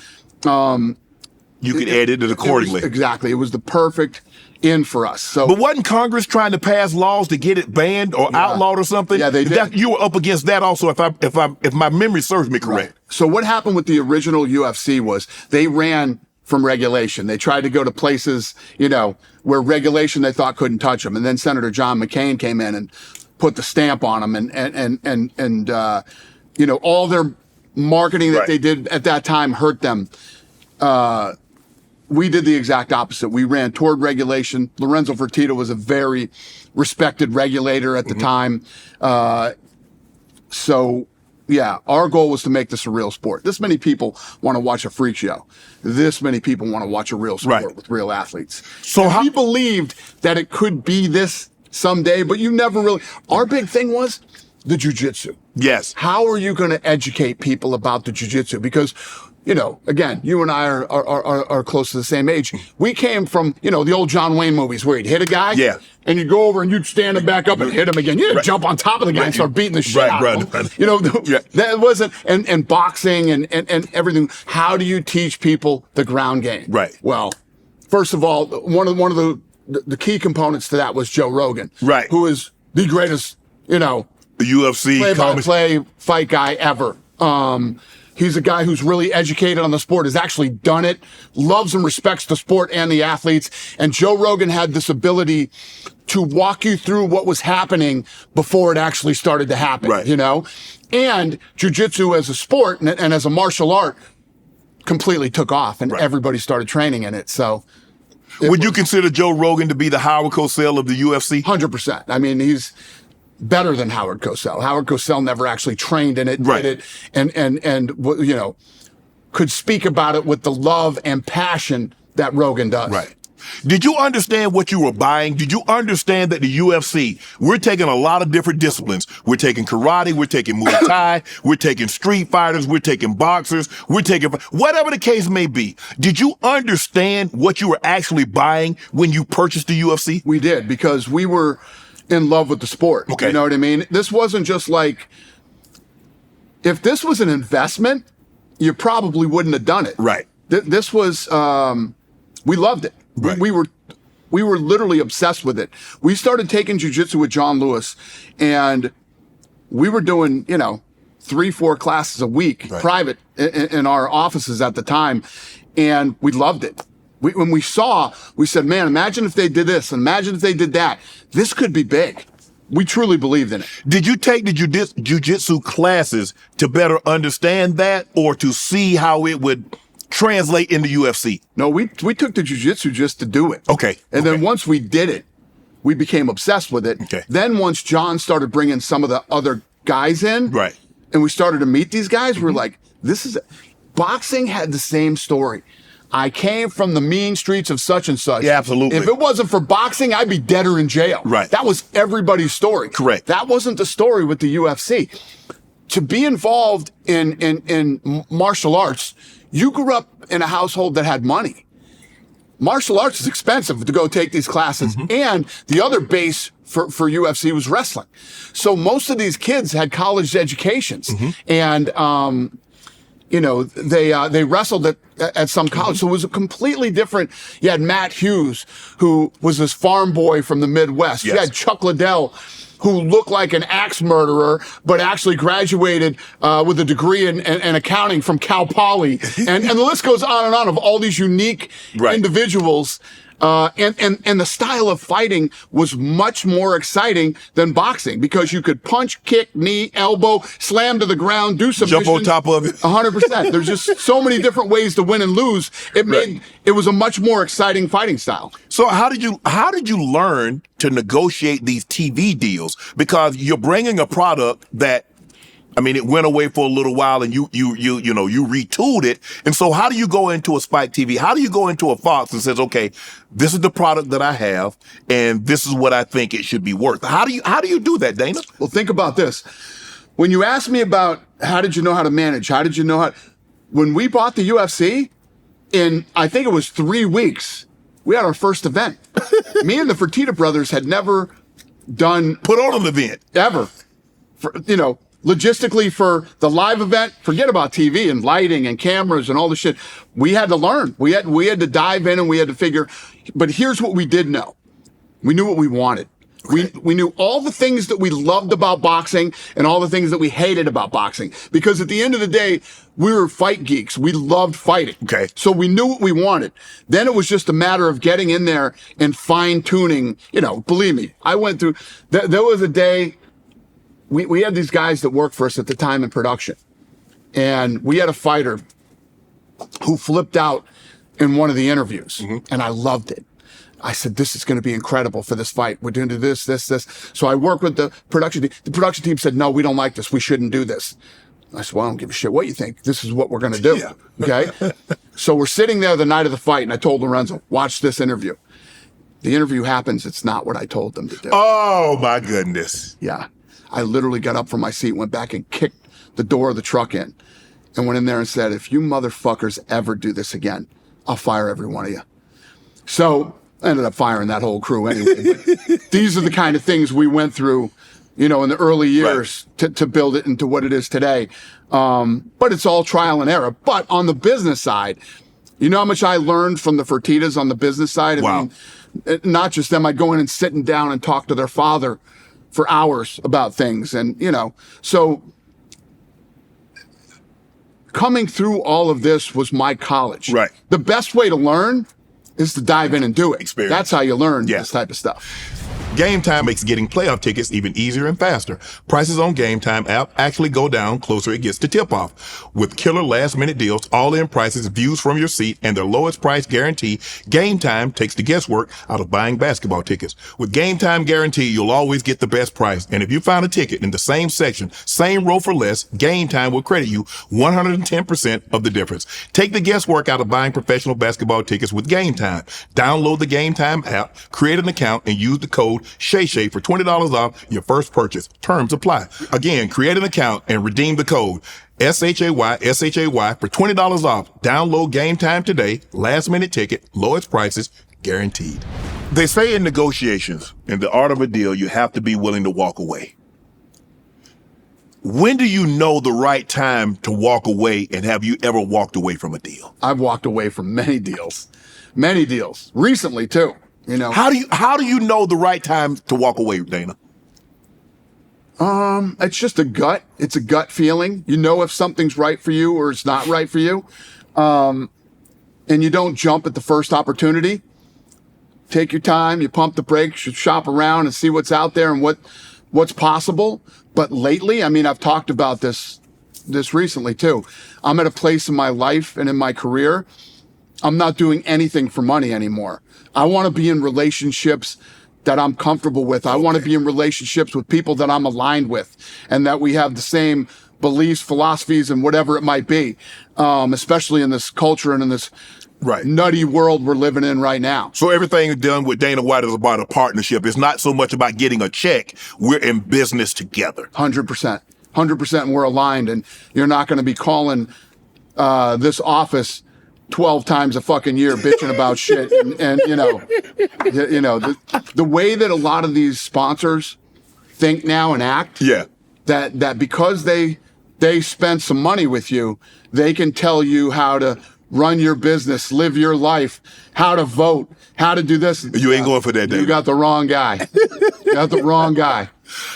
you could edit it accordingly. Exactly. It was the perfect in for us. So, But wasn't Congress trying to pass laws to get it banned or outlawed or something? Yeah, they did. You were up against that also, if my memory serves me correct. right. So what happened with the original UFC was they ran from regulation. They tried to go to places, you know, where regulation they thought couldn't touch them. And then Senator John McCain came in and put the stamp on them, and you know, all their marketing that Right. they did at that time hurt them. We did the exact opposite. We ran toward regulation. Lorenzo Fertitta was a very respected regulator at the time. So yeah, our goal was to make this a real sport. This many people want to watch a freak show. This many people want to watch a real sport Right. with real athletes. So And how- we believed that it could be this someday, but you never really. Our big thing was the jiu-jitsu. Yes. How are you going to educate people about the jiu-jitsu? Because, you know, again, you and I are close to the same age. We came from, you know, the old John Wayne movies where he'd hit a guy. Yeah. And you'd go over and you'd stand him back up and hit him again. You didn't jump on top of the guy and start beating the shit out of him. You know, that wasn't, and boxing and everything. How do you teach people the ground game? Right. Well, first of all, one of the key components to that was Joe Rogan. Right. Who is the greatest, you know, The UFC play-by-play fight guy ever. He's a guy who's really educated on the sport, has actually done it, loves and respects the sport and the athletes. And Joe Rogan had this ability to walk you through what was happening before it actually started to happen, Right. you know? And jiu-jitsu as a sport and as a martial art completely took off, and Right. everybody started training in it. So Would you consider Joe Rogan to be the Howard Cosell of the UFC? 100%. I mean, he's better than Howard Cosell. Howard Cosell never actually trained in it, Right. did it, and you know, could speak about it with the love and passion that Rogan does. Right. Did you understand what you were buying? Did you understand that the UFC, we're taking a lot of different disciplines. We're taking karate, we're taking Muay Thai, we're taking street fighters, we're taking boxers, we're taking whatever the case may be. Did you understand what you were actually buying when you purchased the UFC? We did, because we were in love with the sport. Okay. You know what I mean? This wasn't just like, if this was an investment, you probably wouldn't have done it. Right. This was, we loved it. Right. We were literally obsessed with it. We started taking jiu-jitsu with John Lewis, and we were doing, you know, 3-4 classes a week, Right. private in our offices at the time. And we loved it. When we saw, we said, man, imagine if they did this. Imagine if they did that. This could be big. We truly believed in it. Did you take the jiu-jitsu classes to better understand that, or to see how it would translate into UFC? No, we took the jiu-jitsu just to do it. Okay. And Okay. then once we did it, we became obsessed with it. Okay. Then once John started bringing some of the other guys in, Right. and we started to meet these guys, we're like, boxing had the same story. I came from the mean streets of such and such. Yeah, absolutely. If it wasn't for boxing, I'd be dead or in jail. Right. That was everybody's story. Correct. That wasn't the story with the UFC. To be involved in martial arts, you grew up in a household that had money. Martial arts is expensive to go take these classes. And the other base for UFC was wrestling. So most of these kids had college educations. And, you know, they wrestled at some college. So it was a completely different. You had Matt Hughes, who was this farm boy from the Midwest. Yes. You had Chuck Liddell, who looked like an axe murderer, but actually graduated with a degree in accounting from Cal Poly. And the list goes on and on of all these unique Right. individuals And the style of fighting was much more exciting than boxing because you could punch, kick, knee, elbow, slam to the ground, do some jump on top of it. 100%. There's just so many different ways to win and lose. It was a much more exciting fighting style. So how did you learn to negotiate these TV deals? Because you're bringing a product that, I mean, it went away for a little while and you retooled it. And so how do you go into a Spike TV? How do you go into a Fox and says, okay, this is the product that I have and this is what I think it should be worth? How do you do that, Dana? Well, think about this. When you ask me about how did you know how to manage? When we bought the UFC, in I think it was 3 weeks, we had our first event. Me and the Fertitta brothers had never put on an event ever. Logistically for the live event, forget about TV and lighting and cameras and all the shit. We had to learn. We had to dive in and we had to figure. But here's what we did know. We knew what we wanted. Okay. We knew all the things that we loved about boxing and all the things that we hated about boxing. Because at the end of the day, we were fight geeks. We loved fighting. Okay. So we knew what we wanted. Then it was just a matter of getting in there and fine tuning. Believe me, I went through, there was a day, we had these guys that worked for us at the time in production. And we had a fighter who flipped out in one of the interviews. Mm-hmm. And I loved it. I said, this is going to be incredible for this fight. We're doing this. So I worked with the production team. The production team said, no, we don't like this. We shouldn't do this. I said, well, I don't give a shit what you think. This is what we're going to do. Yeah. Okay. So we're sitting there the night of the fight. And I told Lorenzo, watch this interview. The interview happens. It's not what I told them to do. Oh, my goodness. Yeah. I literally got up from my seat, went back and kicked the door of the truck in and went in there and said, if you motherfuckers ever do this again, I'll fire every one of you. So I ended up firing that whole crew anyway. But these are the kind of things we went through, in the early years to build it into what it is today. But it's all trial and error. But on the business side, you know how much I learned from the Fertittas on the business side? I mean, not just them. I'd go in and sit down and talk to their father for hours about things. And, so coming through all of this was my college. Right. The best way to learn is to dive in and do it. Experience. That's how you learn this type of stuff. Game Time makes getting playoff tickets even easier and faster. Prices on Game Time app actually go down closer it gets to tip-off. With killer last-minute deals, all-in prices, views from your seat, and their lowest price guarantee, Game Time takes the guesswork out of buying basketball tickets. With Game Time guarantee, you'll always get the best price. And if you find a ticket in the same section, same row for less, Game Time will credit you 110% of the difference. Take the guesswork out of buying professional basketball tickets with Game Time. Download the Game Time app, create an account, and use the code Shay Shay for $20 off your first purchase. Terms apply. Again, create an account and redeem the code SHAY for $20 off. Download Game Time today. Last minute ticket, lowest prices guaranteed. They say in negotiations, in the art of a deal, you have to be willing to walk away. When do you know the right time to walk away, and have you ever walked away from a deal? I've walked away from many deals recently too. How do you know the right time to walk away, Dana? It's just a gut. It's a gut feeling. You know if something's right for you or it's not right for you. And you don't jump at the first opportunity. Take your time, you pump the brakes, you shop around and see what's out there and what's possible. But lately, I've talked about this recently too. I'm at a place in my life and in my career, I'm not doing anything for money anymore. I want to be in relationships that I'm comfortable with. I want to be in relationships with people that I'm aligned with and that we have the same beliefs, philosophies, and whatever it might be, especially in this culture and in this nutty world we're living in right now. So everything done with Dana White is about a partnership. It's not so much about getting a check. We're in business together. 100%. 100%, and we're aligned. And you're not going to be calling this office 12 times a fucking year bitching about shit. And the way that a lot of these sponsors think now and act, that because they spend some money with you, they can tell you how to run your business, live your life, how to vote, how to do this. You ain't going for that, David. You got the wrong guy. You got the wrong guy.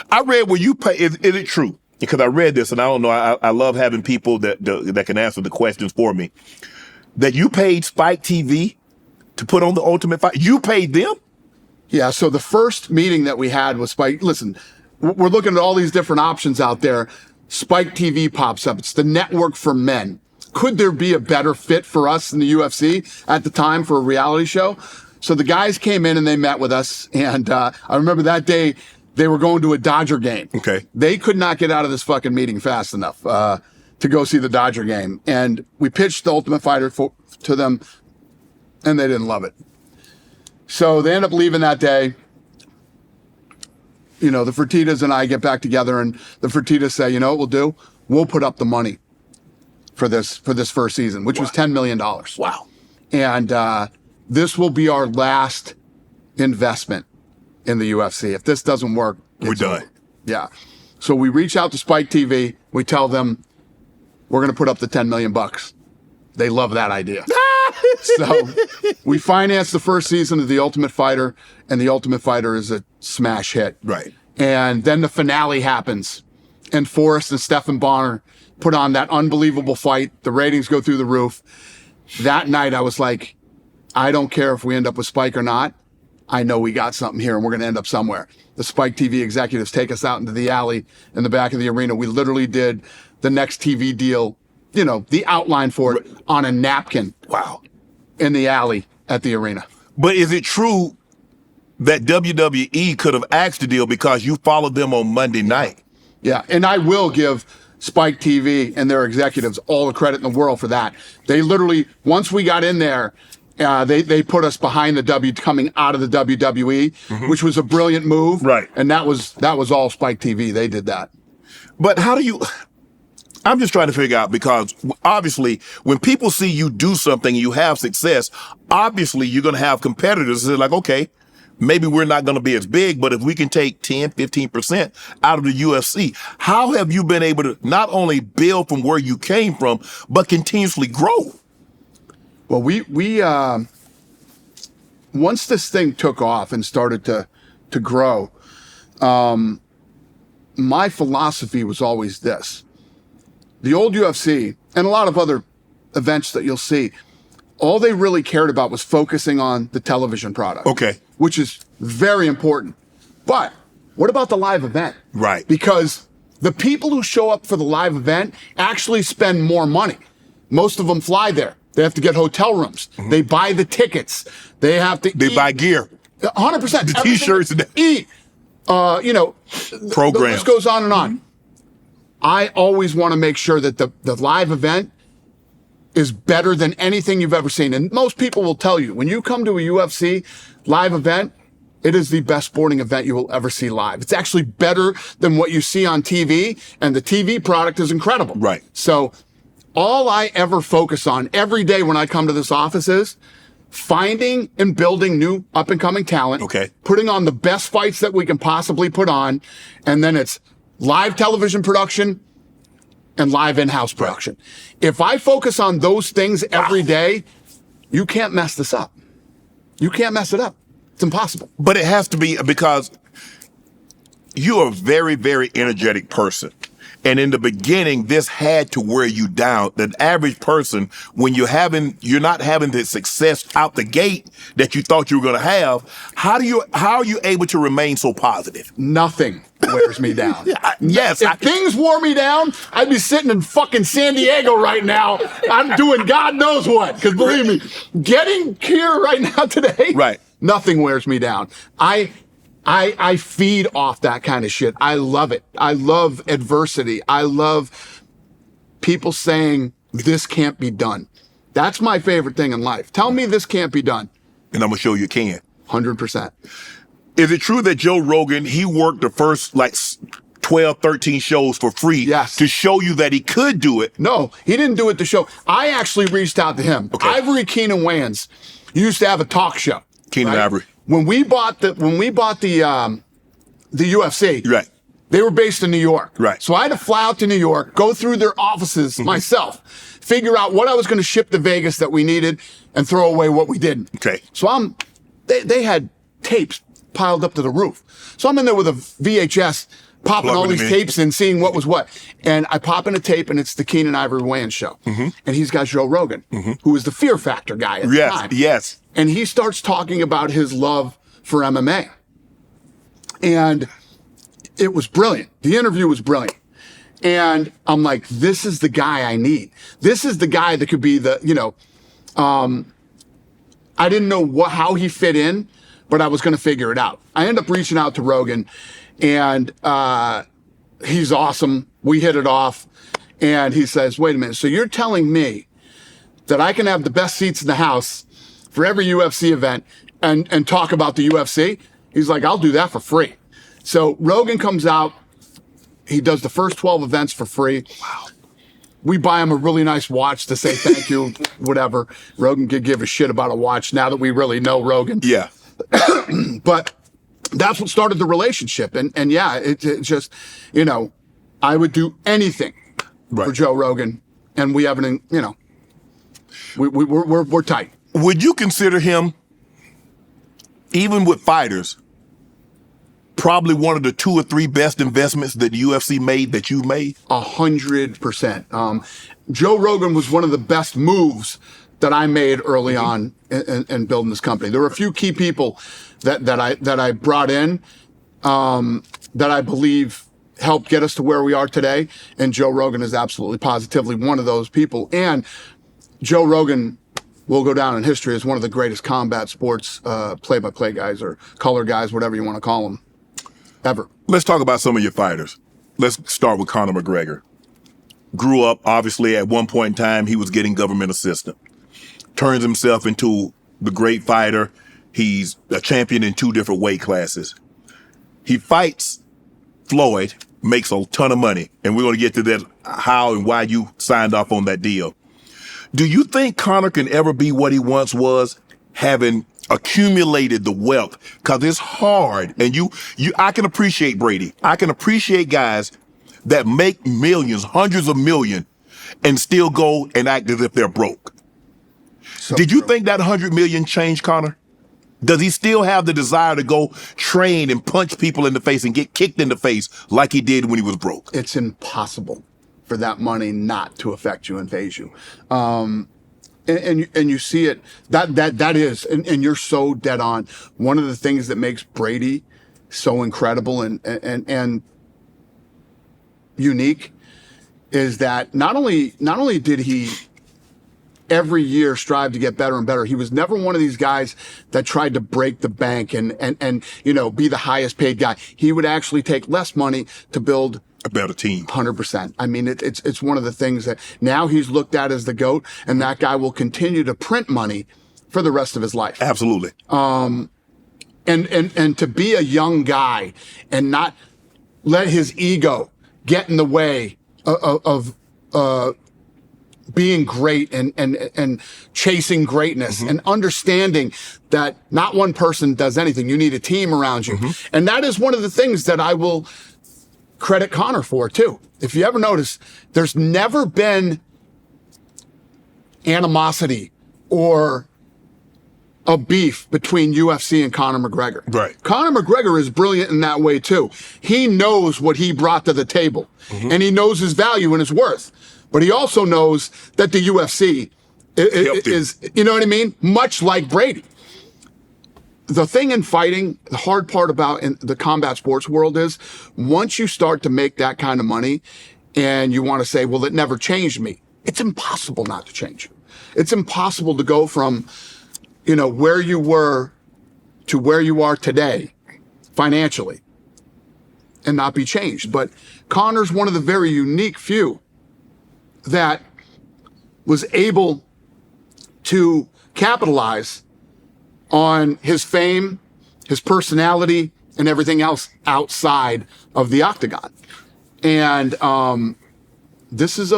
I read where you pay. Is it true? Because I read this, and I don't know. I love having people that can answer the questions for me. That you paid Spike TV to put on the Ultimate Fight? You paid them? Yeah, so the first meeting that we had was Spike. Listen, we're looking at all these different options out there. Spike TV pops up. It's the network for men. Could there be a better fit for us in the UFC at the time for a reality show? So the guys came in and they met with us. And I remember that day they were going to a Dodger game. Okay. They could not get out of this fucking meeting fast enough to go see the Dodger game. And we pitched the Ultimate Fighter to them, and they didn't love it. So they end up leaving that day. You know, the Fertittas and I get back together, and the Fertittas say, you know what we'll do? We'll put up the money for this first season, which was $10 million. Wow. And this will be our last investment in the UFC. If this doesn't work, We're done. over. Yeah. So we reach out to Spike TV. We tell them we're going to put up the $10 million. They love that idea. So we financed the first season of The Ultimate Fighter, and The Ultimate Fighter is a smash hit. Right. And then the finale happens, and Forrest and Stephan Bonner put on that unbelievable fight. The ratings go through the roof. That night, I was like, I don't care if we end up with Spike or not. I know we got something here, and we're going to end up somewhere. The Spike TV executives take us out into the alley in the back of the arena. We literally did the next TV deal, you know, the outline for it on a napkin. Wow. In the alley at the arena. But is it true that WWE could have axed the deal because you followed them on Monday night? Yeah, and I will give Spike TV and their executives all the credit in the world for that. They literally, once we got in there, they put us behind the coming out of the WWE, which was a brilliant move. Right. And that was all Spike TV. They did that. But how do you... I'm just trying to figure out, because obviously when people see you do something and you have success, obviously you're going to have competitors that are like, okay, maybe we're not going to be as big, but if we can take 10, 15% out of the UFC, how have you been able to not only build from where you came from, but continuously grow? Well, we once this thing took off and started to grow, my philosophy was always this. The old UFC and a lot of other events that you'll see, all they really cared about was focusing on the television product. Okay. Which is very important. But what about the live event? Right. Because the people who show up for the live event actually spend more money. Most of them fly there. They have to get hotel rooms. They buy the tickets. They have to They eat. buy gear. 100%. The t-shirts. Eat. You know. Programs. The list goes on and on. I always want to make sure that the live event is better than anything you've ever seen. And most people will tell you, when you come to a UFC live event, it is the best sporting event you will ever see live. It's actually better than what you see on TV, and the TV product is incredible. Right. So all I ever focus on every day when I come to this office is finding and building new up-and-coming talent. Okay. Putting on the best fights that we can possibly put on, and then it's live television production and live in-house production. If I focus on those things every day, you can't mess this up. You can't mess it up. It's impossible. But it has to be, because you're a very, very energetic person. And in the beginning, this had to wear you down. The average person, when you're not having the success out the gate that you thought you were going to have, how are you able to remain so positive? Nothing wears me down. Yes. If things wore me down, I'd be sitting in fucking San Diego right now. I'm doing God knows what. Because believe me, getting here right now today, Right. Nothing wears me down. I feed off that kind of shit. I love it. I love adversity. I love people saying this can't be done. That's my favorite thing in life. Tell me this can't be done. And I'm going to show you can. 100%. Is it true that Joe Rogan, he worked the first 12, 13 shows for free Yes. to show you that he could do it? No, he didn't do it to show. I actually reached out to him. Okay. Ivory Keenan Wayans used to have a talk show. Keenan right? Ivory. When we bought the UFC, Right. They were based in New York. Right. So I had to fly out to New York, go through their offices myself, figure out what I was going to ship to Vegas that we needed, and throw away what we didn't. Okay. So they had tapes piled up to the roof. So I'm in there with a VHS popping all Plugging these them in. tapes and seeing what was what. And I pop in a tape, and it's the Keenan Ivory Wayans show. And he's got Joe Rogan, who is the Fear Factor guy at the time. Yes. And he starts talking about his love for MMA. And it was brilliant. The interview was brilliant. And I'm like, this is the guy I need. This is the guy that could be the, I didn't know how he fit in, but I was going to figure it out. I end up reaching out to Rogan, and he's awesome. We hit it off. And he says, wait a minute. So you're telling me that I can have the best seats in the house for every UFC event and talk about the UFC? He's like, I'll do that for free. So Rogan comes out. He does the first 12 events for free. Wow. We buy him a really nice watch to say thank you, whatever. Rogan could give a shit about a watch now that we really know Rogan. Yeah. But that's what started the relationship. And yeah, it just, I would do anything for Joe Rogan. And we haven't, we're tight. Would you consider him, even with fighters, probably one of the 2 or 3 best investments that the UFC made that you made? 100%. Joe Rogan was one of the best moves that I made early on in building this company. There were a few key people that I brought in that I believe helped get us to where we are today. And Joe Rogan is absolutely positively one of those people. And Joe Rogan will go down in history as one of the greatest combat sports play-by-play guys or color guys, whatever you want to call them, ever. Let's talk about some of your fighters. Let's start with Conor McGregor. Grew up, obviously, at one point in time, he was getting government assistance. Turns himself into the great fighter. He's a champion in 2 different weight classes. He fights Floyd, makes a ton of money, and we're going to get to that, how and why you signed off on that deal. Do you think Conor can ever be what he once was, having accumulated the wealth? Because it's hard, and I can appreciate Brady. I can appreciate guys that make millions, hundreds of millions, and still go and act as if they're broke. So Did you true. think that 100 million changed Conor? Does he still have the desire to go train and punch people in the face and get kicked in the face like he did when he was broke? It's impossible for that money not to affect you and phase you. And you see it, that is, and you're so dead on. One of the things that makes Brady so incredible and unique is that not only did he every year strive to get better and better, he was never one of these guys that tried to break the bank and be the highest paid guy. He would actually take less money to build A better team. 100%. I mean, it's one of the things that now he's looked at as the GOAT, and that guy will continue to print money for the rest of his life. Absolutely. And to be a young guy and not let his ego get in the way of being great and chasing greatness and understanding that not one person does anything. You need a team around you. And that is one of the things that I will credit Conor for too. If you ever notice, there's never been animosity or a beef between UFC and Conor McGregor. Right. Conor McGregor is brilliant in that way too. He knows what he brought to the table and he knows his value and his worth. But he also knows that the UFC is, you know what I mean? Much like Brady. The thing in fighting, the hard part about in the combat sports world is once you start to make that kind of money and you want to say, well, it never changed me. It's impossible not to change you. It's impossible to go from, where you were to where you are today financially and not be changed. But Conor's one of the very unique few that was able to capitalize on his fame, his personality, and everything else outside of the octagon. And this is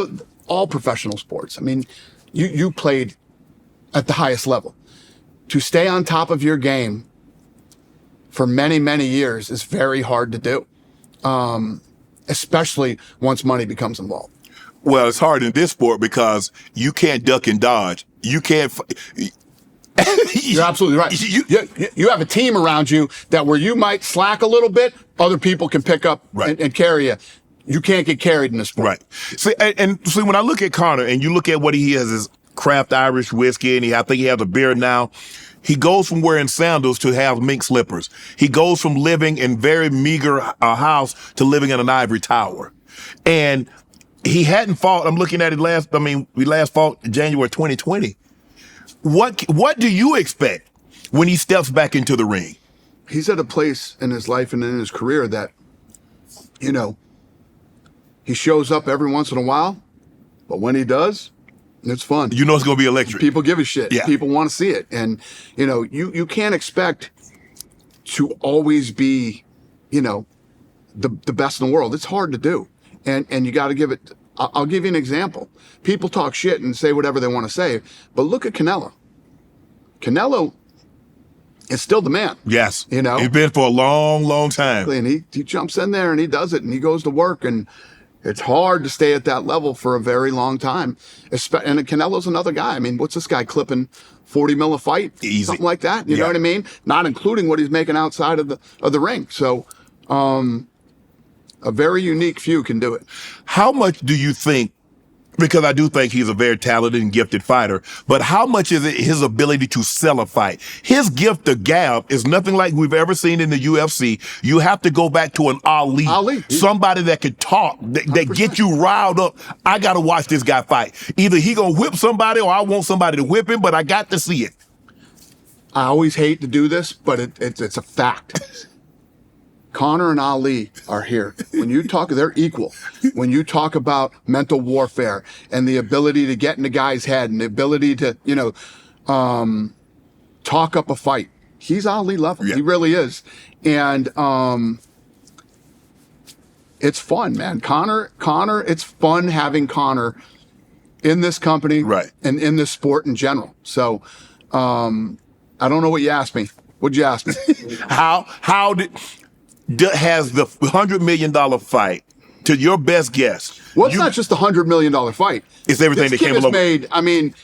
all professional sports. I mean, you played at the highest level. To stay on top of your game for many, many years is very hard to do, especially once money becomes involved. Well, it's hard in this sport because you can't duck and dodge. You can't. You're absolutely right. You have a team around you that where you might slack a little bit, other people can pick up and carry you. You can't get carried in this sport. Right. See, when I look at Conor and you look at what he has, his craft Irish whiskey, and I think he has a beard now. He goes from wearing sandals to have mink slippers. He goes from living in very meager house to living in an ivory tower. And he hadn't fought. I'm looking at it we last fought in January 2020. What do you expect when he steps back into the ring? He's at a place in his life and in his career that, he shows up every once in a while, but when he does, it's fun. You know it's going to be electric. People give a shit. Yeah. People want to see it. And, you can't expect to always be, the best in the world. It's hard to do. And you got to give it. I'll give you an example. People talk shit and say whatever they want to say, but look at Canelo. Canelo is still the man. Yes. He's been for a long, long time. And he jumps in there and he does it and he goes to work, and it's hard to stay at that level for a very long time. And Canelo's another guy. I mean, what's this guy clipping 40 mil a fight? Easy. Something like that. You know what I mean? Not including what he's making outside of the ring. So, a very unique few can do it. How much do you think, because I do think he's a very talented and gifted fighter, but how much is it his ability to sell a fight? His gift of gab is nothing like we've ever seen in the UFC. You have to go back to an Ali. Somebody that could talk, that get you riled up. I got to watch this guy fight. Either he going to whip somebody or I want somebody to whip him, but I got to see it. I always hate to do this, but it's a fact. Conor and Ali are here. When you talk, they're equal. When you talk about mental warfare and the ability to get in a guy's head and the ability to, talk up a fight, he's Ali level. Yeah. He really is. And it's fun, man. Conor, it's fun having Conor in this company and in this sport in general. So I don't know what you asked me. What'd you ask me? Has the $100 million fight, to your best guess? Well, it's not just the $100 million fight. It's everything that came along. Made, I mean,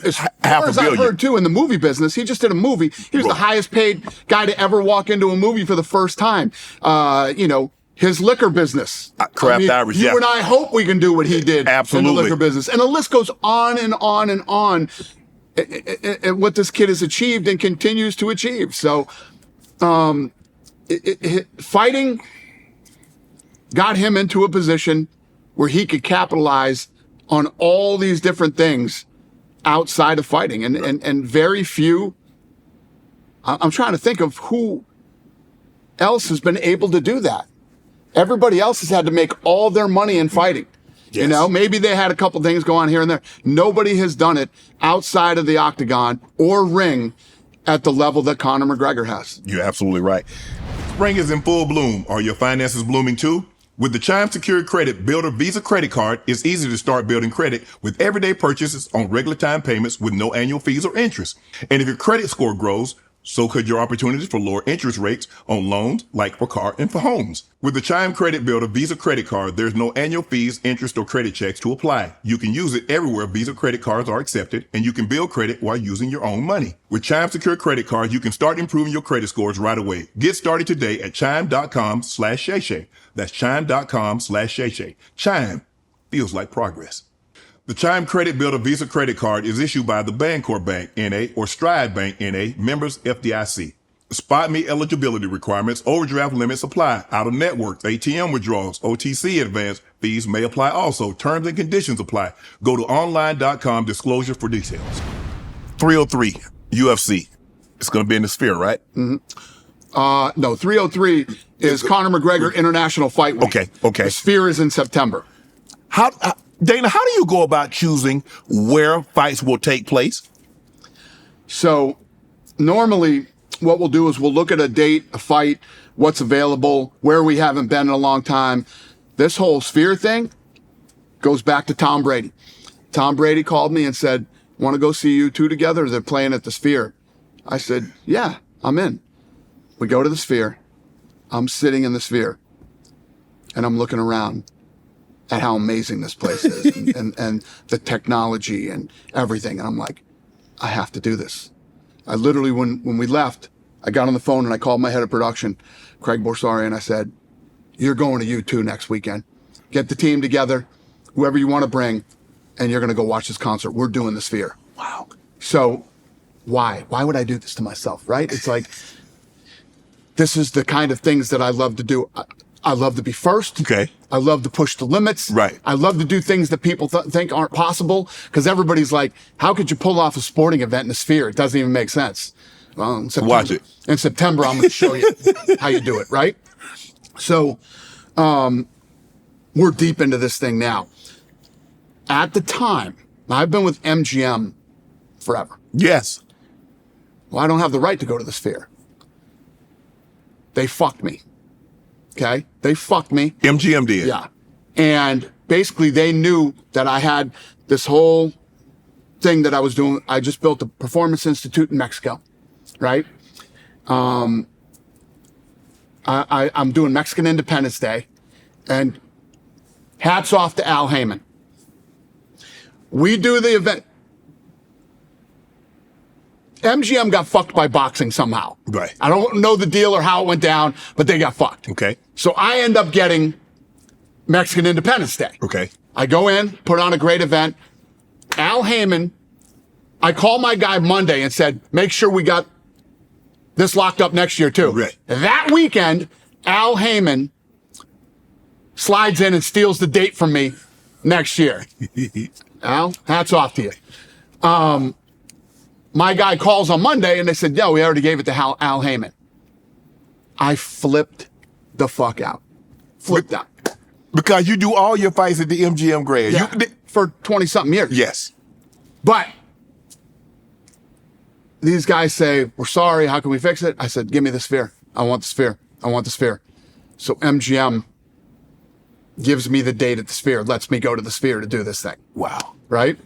as far as I've heard too, in the movie business, he just did a movie. He was the highest paid guy to ever walk into a movie for the first time. His liquor business. Irish, you and I hope we can do what he did in the liquor business. And the list goes on and on and on at what this kid has achieved and continues to achieve. So, fighting got him into a position where he could capitalize on all these different things outside of fighting. And very few, I'm trying to think of who else has been able to do that. Everybody else has had to make all their money in fighting. Yes. Maybe they had a couple things go on here and there. Nobody has done it outside of the octagon or ring at the level that Conor McGregor has. You're absolutely right. Spring is in full bloom. Are your finances blooming too? With the Chime Secured Credit Builder Visa credit card, it's easy to start building credit with everyday purchases on regular time payments with no annual fees or interest. And if your credit score grows, so could your opportunities for lower interest rates on loans, like for car and for homes. With the Chime Credit Builder Visa credit card, there's no annual fees, interest, or credit checks to apply. You can use it everywhere Visa credit cards are accepted, and you can build credit while using your own money. With Chime Secure Credit Card, you can start improving your credit scores right away. Get started today at chime.com/Shay Shay. That's chime.com/Shay Shay. Chime feels like progress. The Chime Credit Builder Visa Credit Card is issued by the Bancorp Bank, N.A. or Stride Bank, N.A., members FDIC. Spot me eligibility requirements, overdraft limits apply. Out of network, ATM withdrawals, OTC advance fees may apply also. Terms and conditions apply. Go to online.com disclosure for details. 303 UFC. It's going to be in the Sphere, right? Mm-hmm. No, 303 is Conor McGregor International Fight Week. Okay. The Sphere is in September. Dana, how do you go about choosing where fights will take place? So normally what we'll do is we'll look at a date, a fight, what's available, where we haven't been in a long time. This whole Sphere thing goes back to Tom Brady. Tom Brady called me and said, want to go see you two together? They're playing at the Sphere. I said, yeah, I'm in. We go to the Sphere. I'm sitting in the Sphere and I'm looking around at how amazing this place is and the technology and everything. And I'm like, I have to do this. I literally, when we left, I got on the phone and I called my head of production, Craig Borsari, and I said, you're going to U2 next weekend. Get the team together, whoever you want to bring, and you're going to go watch this concert. We're doing the Sphere. Wow. So why? Why would I do this to myself, right? It's like, this is the kind of things that I love to do. I love to be first. Okay. I love to push the limits. Right. I love to do things that people think aren't possible, because everybody's like, how could you pull off a sporting event in the Sphere? It doesn't even make sense. Well, in September, Watch it. In September, I'm going to show you how you do it, right? So we're deep into this thing now. At the time, I've been with MGM forever. Yes. Well, I don't have the right to go to the Sphere. They fucked me. Okay? They fucked me. MGM did. Yeah. And basically they knew that I had this whole thing that I was doing. I just built a performance institute in Mexico, right? I'm doing Mexican Independence Day, and hats off to Al Heyman. We do the event. MGM got fucked by boxing somehow. Right. I don't know the deal or how it went down, but they got fucked. Okay. So I end up getting Mexican Independence Day. Okay. I go in, put on a great event. Al Heyman, I call my guy Monday and said, make sure we got this locked up next year too. Right. That weekend, Al Heyman slides in and steals the date from me next year. Al, hats off to you. My guy calls on Monday and they said, yo, we already gave it to Al Heyman. I flipped the fuck out. Flipped out. Because you do all your fights at the MGM Grand. Yeah, for 20-something years. Yes. But these guys say, we're sorry, how can we fix it? I said, give me the Sphere. I want the Sphere. I want the Sphere. So MGM gives me the date at the Sphere, lets me go to the Sphere to do this thing. Wow. Right?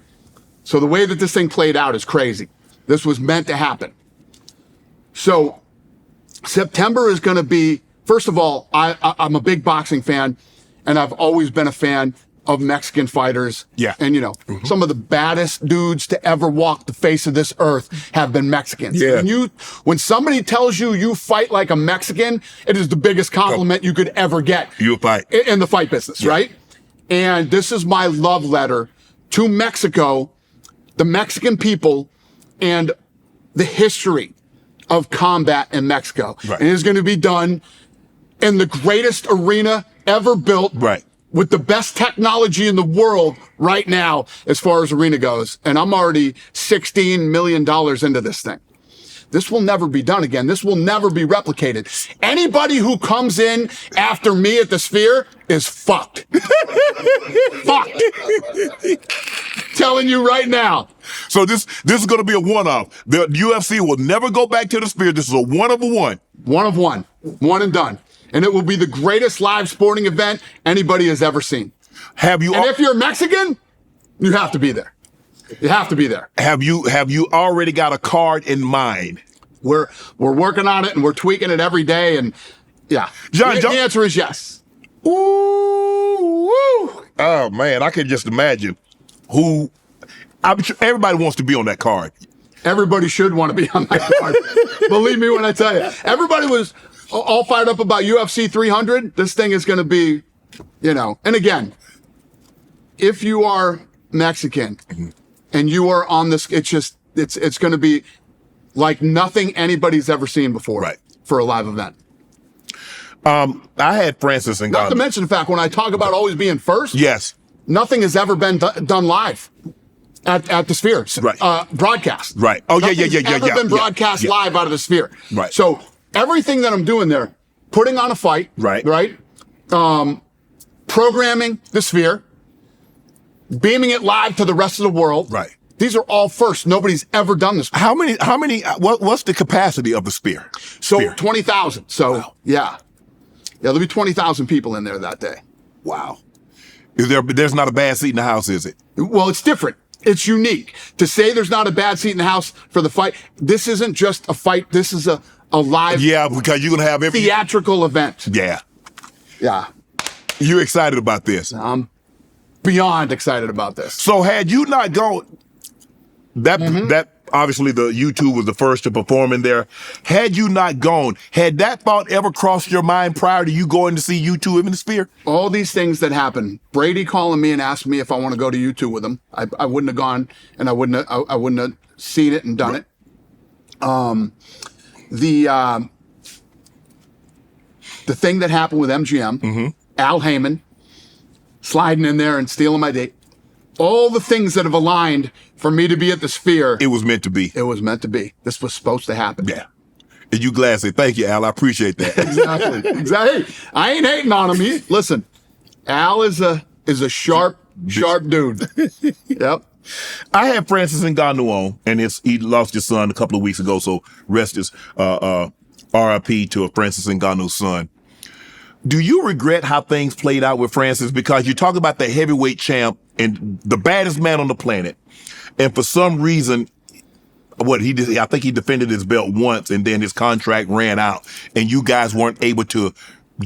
So the way that this thing played out is crazy. This was meant to happen. So September is going to be, first of all, I'm a big boxing fan, and I've always been a fan of Mexican fighters. Yeah. And, some of the baddest dudes to ever walk the face of this earth have been Mexicans. Yeah. When somebody tells you you fight like a Mexican, it is the biggest compliment you could ever get. You fight. In the fight business, right? And this is my love letter to Mexico, the Mexican people, and the history of combat in Mexico. Right. And it's going to be done in the greatest arena ever built. Right. With the best technology in the world right now, as far as arena goes. And I'm already $16 million into this thing. This will never be done again. This will never be replicated. Anybody who comes in after me at the Sphere is fucked. Fucked. Telling you right now. So this is going to be a one-off. The UFC will never go back to the Sphere. This is a one of a one. One of one. One and done. And it will be the greatest live sporting event anybody has ever seen. And if you're Mexican, you have to be there. You have to be there. Have you already got a card in mind? We're working on it and we're tweaking it every day. And yeah, the answer is yes. Ooh, woo. Oh man, I can just imagine who. I'm sure everybody wants to be on that card. Everybody should want to be on that card. Believe me when I tell you. Everybody was all fired up about UFC 300. This thing is going to be, and again, if you are Mexican and you are on this, it's going to be like nothing anybody's ever seen before. Right. For a live event. I had Francis and Not to mention the fact when I talk about always being first. Yes. Nothing has ever been done live at the Sphere. Right. Broadcast. Right. Oh, yeah. Ever been broadcast live out of the Sphere. Right. So everything that I'm doing there, putting on a fight. Right. Right. Programming the Sphere, beaming it live to the rest of the world. Right. These are all first. Nobody's ever done this before. How many, what's the capacity of the Sphere? So 20,000. So wow. Yeah, there'll be 20,000 people in there that day. Wow. There's not a bad seat in the house, is it? Well, it's different. It's unique. To say there's not a bad seat in the house for the fight, this isn't just a fight. This is a live. Yeah, because you're going to have theatrical event. Yeah. Yeah. You excited about this? I'm beyond excited about this. So had you not gone, that Obviously, the U2 was the first to perform in there. Had you not gone, had that thought ever crossed your mind prior to you going to see U2 in the Sphere? All these things that happened. Brady calling me and asking me if I want to go to U2 with him. I wouldn't have gone, and I wouldn't have seen it and done it. The thing that happened with MGM, Al Heyman sliding in there and stealing my date. All the things that have aligned for me to be at the Sphere. It was meant to be. It was meant to be. This was supposed to happen. Yeah. And you glad say, thank you, Al. I appreciate that. Exactly. Hey, I ain't hating on him. Listen, Al is a sharp dude. Yep. I had Francis Ngannou on, and he lost his son a couple of weeks ago, so rest his RIP to Francis Ngannou's son. Do you regret how things played out with Francis? Because you talk about the heavyweight champ and the baddest man on the planet, and for some reason, I think he defended his belt once, and then his contract ran out, and you guys weren't able to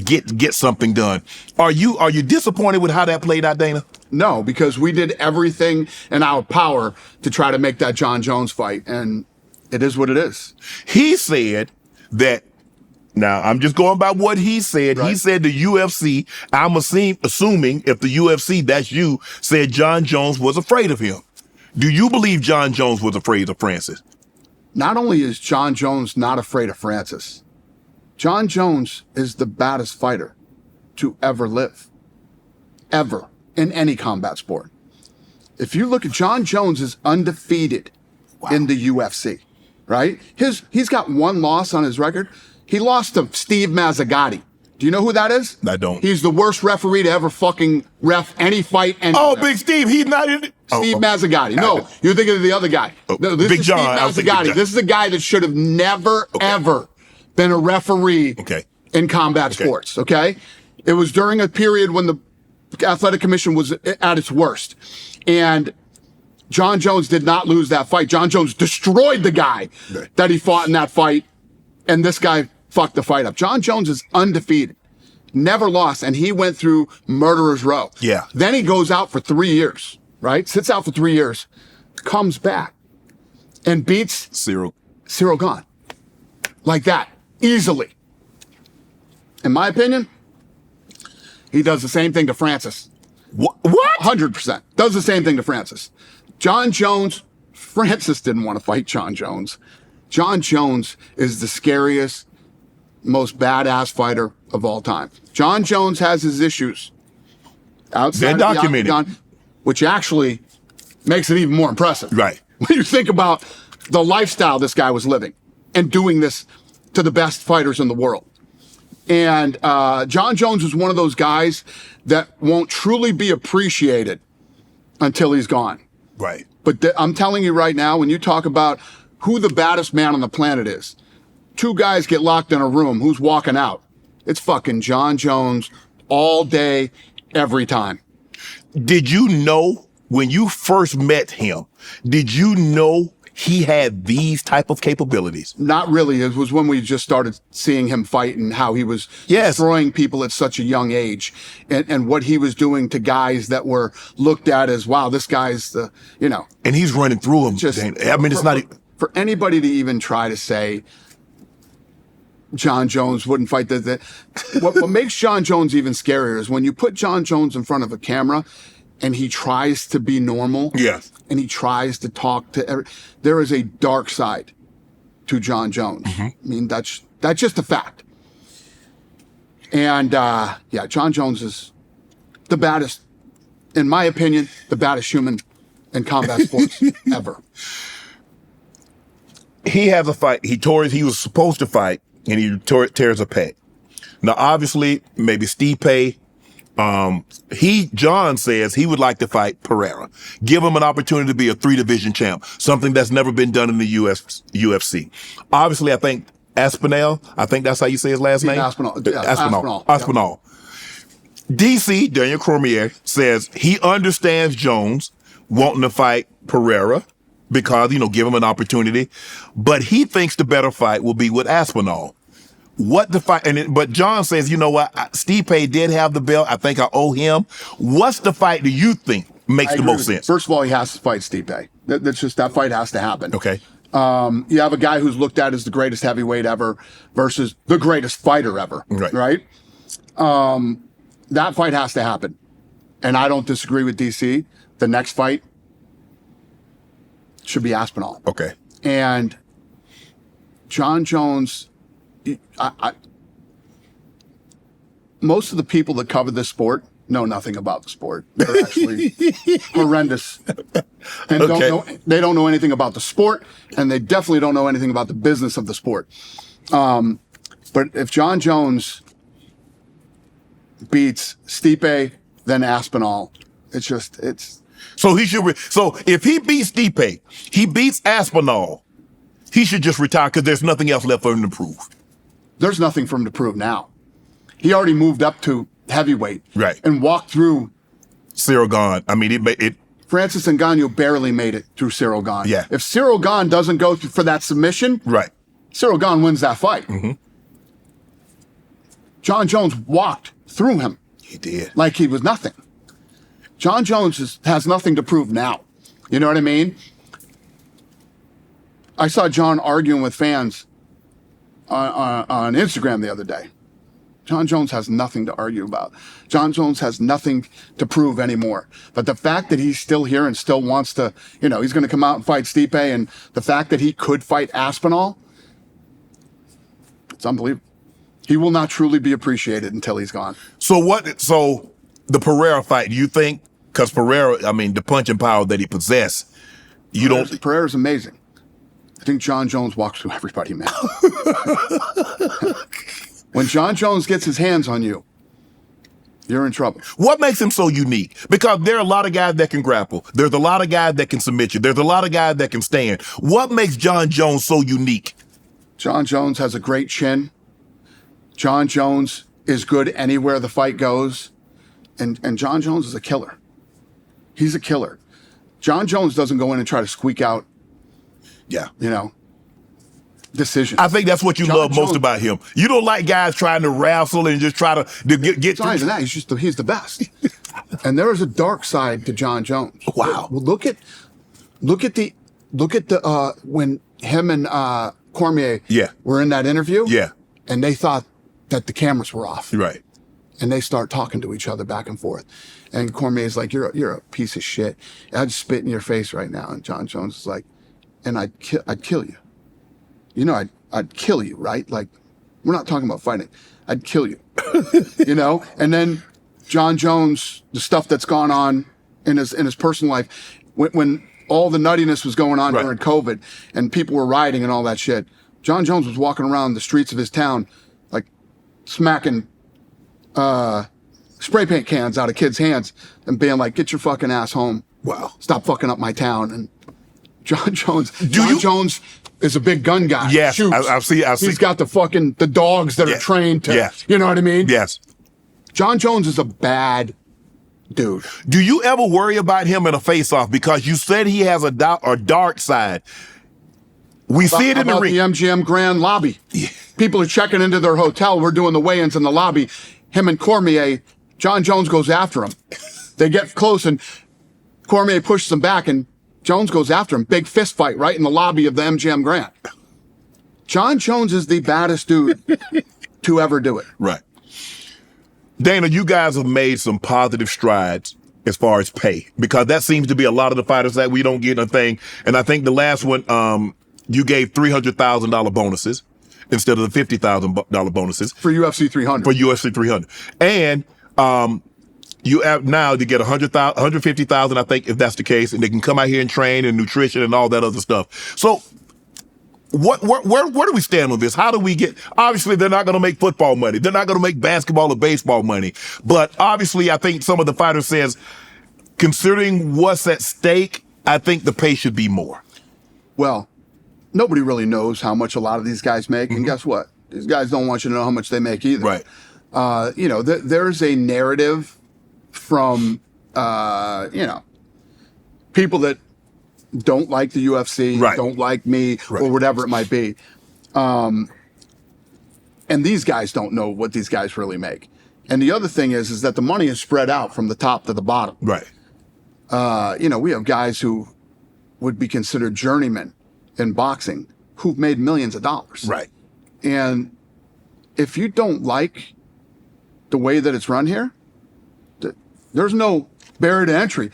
get something done. Are you disappointed with how that played out, Dana? No, because we did everything in our power to try to make that John Jones fight, and it is what it is. He said that. Now, I'm just going by what he said. Right. He said the UFC, I'm assuming if the UFC, that's you, said John Jones was afraid of him. Do you believe John Jones was afraid of Francis? Not only is John Jones not afraid of Francis, John Jones is the baddest fighter to ever live. Ever. In any combat sport. If you look at John Jones is undefeated in the UFC, right? He's got one loss on his record. He lost to Steve Mazzagatti. Do you know who that is? I don't. He's the worst referee to ever fucking ref any fight anywhere. Oh, Big Steve, he's not in it? Steve Mazzagatti. No, you're thinking of the other guy. No, this Big is John. Steve Mazzagatti. This is a guy that should have never, ever been a referee in combat sports, okay? It was during a period when the Athletic Commission was at its worst. And John Jones did not lose that fight. John Jones destroyed the guy that he fought in that fight. And this guy fucked the fight up. John Jones is undefeated, never lost, and he went through murderer's row. Yeah. Then he goes out for 3 years, right? Sits out for 3 years, comes back, and beats Cyril Gane. Like that, easily. In my opinion, he does the same thing to Francis. What? 100%. Does the same thing to Francis. John Jones, Francis didn't want to fight John Jones. John Jones is the scariest, most badass fighter of all time. John Jones has his issues outside of the octagon, which actually makes it even more impressive. Right. When you think about the lifestyle this guy was living and doing this to the best fighters in the world. And John Jones is one of those guys that won't truly be appreciated until he's gone. Right. But I'm telling you right now, when you talk about who the baddest man on the planet is, two guys get locked in a room, who's walking out? It's fucking John Jones all day, every time. Did you know when you first met him, did you know he had these type of capabilities? Not really. It was when we just started seeing him fight and how he was destroying people at such a young age, and what he was doing to guys that were looked at as, wow, this guy's the, And he's running through them. It's not... For anybody to even try to say John Jones wouldn't fight what makes John Jones even scarier is when you put John Jones in front of a camera and he tries to be normal. Yes. And he tries to talk to there is a dark side to John Jones. Mm-hmm. I mean, that's just a fact. And John Jones is the baddest, in my opinion, the baddest human in combat sports ever. He has a fight. He was supposed to fight, and he tears a pec. Now, obviously, maybe Stipe. John says he would like to fight Pereira. Give him an opportunity to be a 3-division champ, something that's never been done in the UFC. Obviously, I think Aspinall, I think that's how you say his last name? Aspinall. Aspinall. DC, Daniel Cormier, says he understands Jones wanting to fight Pereira, because, give him an opportunity. But he thinks the better fight will be with Aspinall. What the fight? But John says, you know what? Stipe did have the belt. I think I owe him. What's the fight do you think makes the most sense. First of all, he has to fight Stipe. That's just, that fight has to happen. Okay. You have a guy who's looked at as the greatest heavyweight ever versus the greatest fighter ever. Right? That fight has to happen. And I don't disagree with DC. The next fight should be Aspinall. Okay. And Jon Jones, most of the people that cover this sport know nothing about the sport. They're actually horrendous. And they don't know anything about the sport, and they definitely don't know anything about the business of the sport. But if Jon Jones beats Stipe, then Aspinall, so he should. So if he beats Stipe, he beats Aspinall, he should just retire because there's nothing else left for him to prove. There's nothing for him to prove now. He already moved up to heavyweight, right, and walked through Cyril Gane. I mean, it. Francis Ngannou barely made it through Cyril Gane. Yeah. If Cyril Gane doesn't go for that submission, right, Cyril Gane wins that fight. Jon Jones walked through him. He did. Like he was nothing. Jon Jones has nothing to prove now. You know what I mean? I saw Jon arguing with fans on Instagram the other day. Jon Jones has nothing to argue about. Jon Jones has nothing to prove anymore. But the fact that he's still here and still wants to, he's going to come out and fight Stipe, and the fact that he could fight Aspinall, it's unbelievable. He will not truly be appreciated until he's gone. So the Pereira fight, you think, because Pereira, I mean, the punching power that he possessed, Pereira's amazing. I think Jon Jones walks through everybody, man. When Jon Jones gets his hands on you, you're in trouble. What makes him so unique? Because there are a lot of guys that can grapple. There's a lot of guys that can submit you. There's a lot of guys that can stand. What makes Jon Jones so unique? Jon Jones has a great chin. Jon Jones is good anywhere the fight goes. And Jon Jones is a killer. He's a killer. Jon Jones doesn't go in and try to squeak out, decisions. I think that's what you love most about him. You don't like guys trying to wrestle and just try to get it's not even that. He's the best. And there is a dark side to Jon Jones. Wow. Well, look at the when him and Cormier were in that interview. Yeah. And they thought that the cameras were off. Right. And they start talking to each other back and forth. And Cormier's like, you're a piece of shit. I'd spit in your face right now. And Jon Jones is like, and I'd kill you. I'd kill you, right? Like, we're not talking about fighting. I'd kill you, And then Jon Jones, the stuff that's gone on in his personal life, when all the nuttiness was going on during COVID and people were rioting and all that shit, Jon Jones was walking around the streets of his town, like smacking spray paint cans out of kids' hands and being like, "Get your fucking ass home! Wow, stop fucking up my town." And Jon Jones, Jones is a big gun guy. Yes, I see. He's got the dogs that are trained to, you know what I mean? Yes. Jon Jones is a bad dude. Do you ever worry about him in a face-off? Because you said he has a dark side. We see it in the ring. The MGM Grand lobby. Yeah. People are checking into their hotel. We're doing the weigh-ins in the lobby. Him and Cormier, Jon Jones goes after him. They get close and Cormier pushes him back and Jones goes after him. Big fist fight right in the lobby of the MGM Grand. Jon Jones is the baddest dude to ever do it. Right. Dana, you guys have made some positive strides as far as pay, because that seems to be a lot of the fighters that we don't get a thing. And I think the last one, you gave $300,000 bonuses instead of the $50,000 bonuses. For UFC 300. For UFC 300. And you have now to get $150,000, I think, if that's the case, and they can come out here and train and nutrition and all that other stuff. So where do we stand on this? How do we get, obviously they're not going to make football money. They're not going to make basketball or baseball money. But obviously I think some of the fighters says, considering what's at stake, I think the pay should be more. Well, nobody really knows how much a lot of these guys make. And guess what? These guys don't want you to know how much they make either. Right. There's a narrative from, people that don't like the UFC, don't like me, or whatever it might be. And these guys don't know what these guys really make. And the other thing is that the money is spread out from the top to the bottom. Right. we have guys who would be considered journeymen in boxing who've made millions of dollars. Right. And if you don't like the way that it's run here, there's no barrier to entry.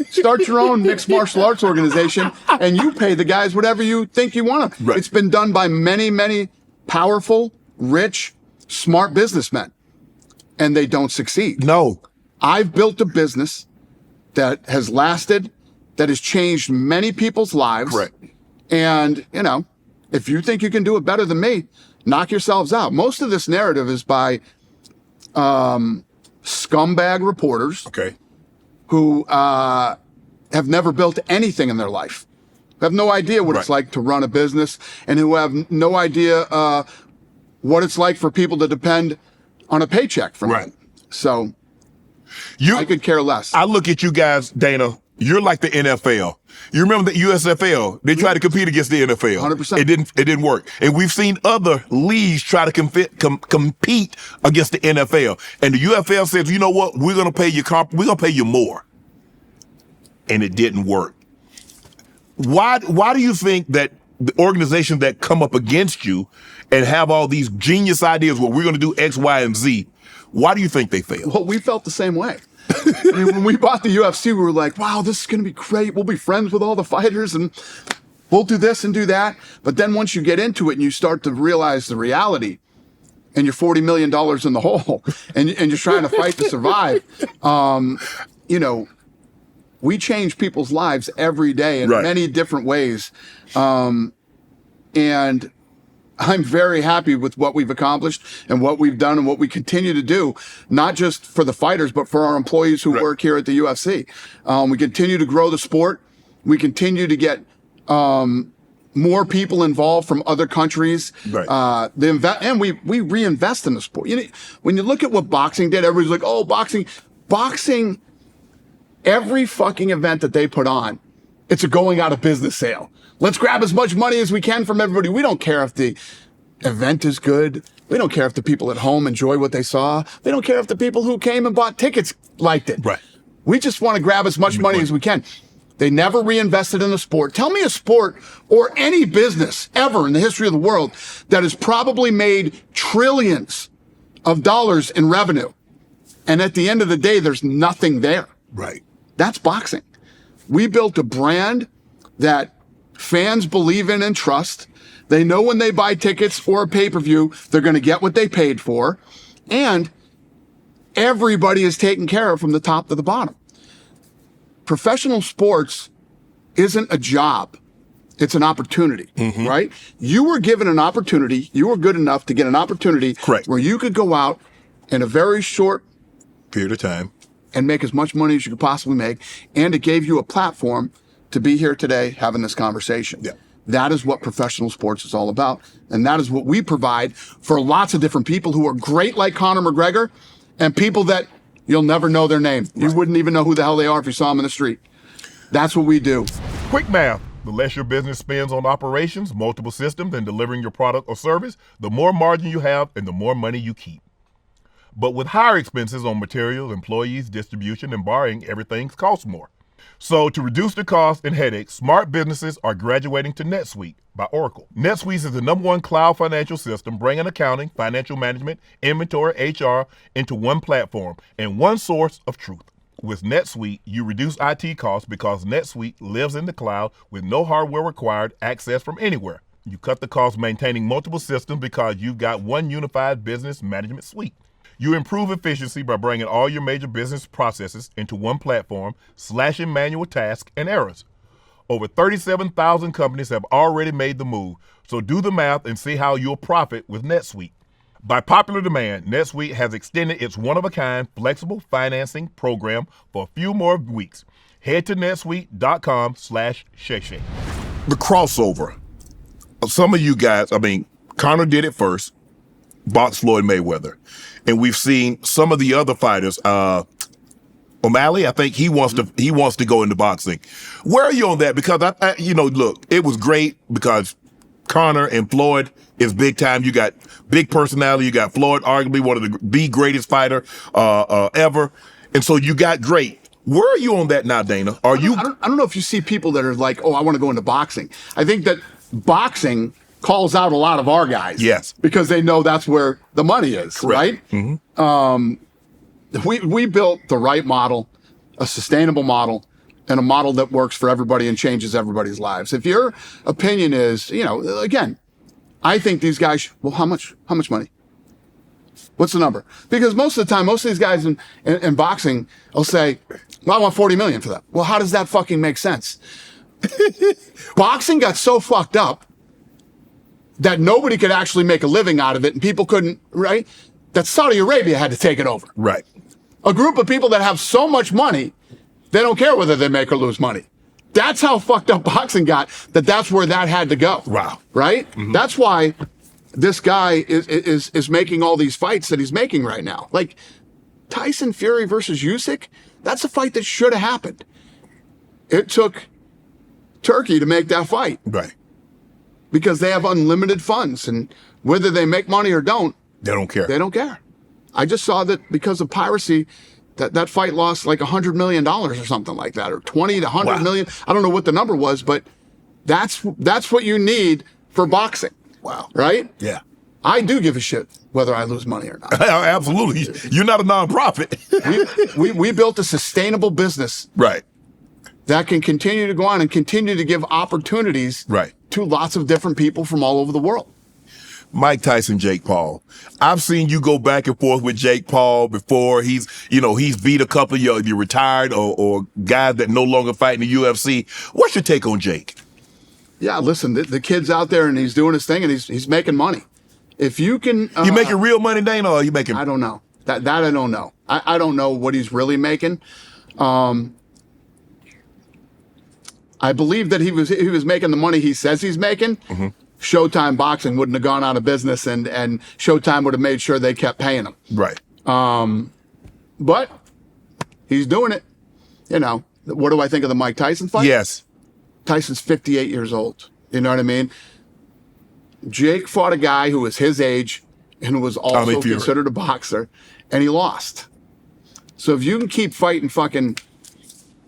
Start your own mixed martial arts organization and you pay the guys whatever you think you want to. Right. It's been done by many, many powerful, rich, smart businessmen, and they don't succeed. No. I've built a business that has lasted, that has changed many people's lives. Correct. And, if you think you can do it better than me, knock yourselves out. Most of this narrative is by scumbag reporters Okay. who have never built anything in their life, who have no idea what it's like to run a business, and who have no idea what it's like for people to depend on a paycheck from Right. them. So You, I could care less. I look at you guys, Dana. You're like the NFL. You remember the USFL? They tried to compete against the NFL. 100%. It didn't work. And we've seen other leagues try to compete against the NFL. And the UFL says, you know what? We're going to pay you. We're going to pay you more. And it didn't work. Why do you think that the organizations that come up against you and have all these genius ideas, well, we're going to do X, Y, and Z, why do you think they fail? Well, we felt the same way. I mean, when we bought the UFC, we were like, wow, this is going to be great. We'll be friends with all the fighters and we'll do this and do that. But then once you get into it and you start to realize the reality and you're $40 million in the hole and you're trying to fight to survive, we change people's lives every day in many different ways. And I'm very happy with what we've accomplished and what we've done and what we continue to do, not just for the fighters, but for our employees who work here at the UFC. We continue to grow the sport. We continue to get more people involved from other countries. Right. And we reinvest in the sport. When you look at what boxing did, everybody's like, oh, boxing, every fucking event that they put on, it's a going out of business sale. Let's grab as much money as we can from everybody. We don't care if the event is good. We don't care if the people at home enjoy what they saw. We don't care if the people who came and bought tickets liked it. Right. We just want to grab as much money as we can. They never reinvested in the sport. Tell me a sport or any business ever in the history of the world that has probably made trillions of dollars in revenue. And at the end of the day, there's nothing there. Right. That's boxing. We built a brand that fans believe in and trust. They know when they buy tickets or a pay-per-view, they're going to get what they paid for. And everybody is taken care of from the top to the bottom. Professional sports isn't a job. It's an opportunity, right? You were given an opportunity. You were good enough to get an opportunity where you could go out in a very short period of time and make as much money as you could possibly make. And it gave you a platform to be here today having this conversation. Yeah. That is what professional sports is all about. And that is what we provide for lots of different people who are great like Conor McGregor and people that you'll never know their name. Right. You wouldn't even know who the hell they are if you saw them in the street. That's what we do. Quick math. The less your business spends on operations, multiple systems, and delivering your product or service, the more margin you have and the more money you keep. But with higher expenses on materials, employees, distribution, and borrowing, everything costs more. So to reduce the cost and headaches, smart businesses are graduating to NetSuite by Oracle. NetSuite is the #1 cloud financial system, bringing accounting, financial management, inventory, HR into one platform and one source of truth. With NetSuite, you reduce IT costs because NetSuite lives in the cloud with no hardware required, access from anywhere. You cut the cost maintaining multiple systems because you've got one unified business management suite. You improve efficiency by bringing all your major business processes into one platform, slashing manual tasks and errors. Over 37,000 companies have already made the move, so do the math and see how you'll profit with NetSuite. By popular demand, NetSuite has extended its one-of-a-kind flexible financing program for a few more weeks. Head to netsuite.com/Shay Shay. The crossover. Some of you guys, Conor did it first, boxed Floyd Mayweather. And we've seen some of the other fighters. O'Malley, I think he wants to go into boxing. Where are you on that? Because look, it was great because Conor and Floyd is big time. You got big personality. You got Floyd, arguably one of the greatest fighter ever. And so you got great. Where are you on that now, Dana? Are you? I don't know if you see people that are like, oh, I want to go into boxing. I think that boxing calls out a lot of our guys. Yes. Because they know that's where the money is, Correct. right? We built the right model, a sustainable model, and a model that works for everybody and changes everybody's lives. If your opinion is, again, I think these guys, well, how much money? What's the number? Because most of the time, most of these guys in boxing will say, well, I want 40 million for that. Well, how does that fucking make sense? Boxing got so fucked up that nobody could actually make a living out of it and people couldn't, right? That Saudi Arabia had to take it over. Right. A group of people that have so much money, they don't care whether they make or lose money. That's how fucked up boxing got, that's where that had to go. Wow. Right? That's why this guy is making all these fights that he's making right now. Like Tyson Fury versus Usyk, that's a fight that should have happened. It took Turkey to make that fight. Right. Because they have unlimited funds, and whether they make money or don't, They don't care. they don't care. I just saw that because of piracy, that fight lost like $100 million or something like that, or 20 to 100 Wow. million. I don't know what the number was, but that's what you need for boxing. Wow. Right? Yeah. I do give a shit whether I lose money or not. Absolutely. You're not a nonprofit. we built a sustainable business Right. that can continue to go on and continue to give opportunities Right. to lots of different people from all over the world. Mike Tyson, Jake Paul. I've seen you go back and forth with Jake Paul before. He's beat a couple of your retired or guys that no longer fight in the UFC. What's your take on Jake? Yeah, listen, the kid's out there and he's doing his thing and he's making money. If you can, You making real money, Dana, or are you making? I don't know. That I don't know. I don't know what he's really making. I believe that he was making the money he says he's making. Showtime Boxing wouldn't have gone out of business, and Showtime would have made sure they kept paying him. Right. But he's doing it. What do I think of the Mike Tyson fight? Yes. Tyson's 58 years old. You know what I mean? Jake fought a guy who was his age and was also considered a boxer, and he lost. So if you can keep fighting fucking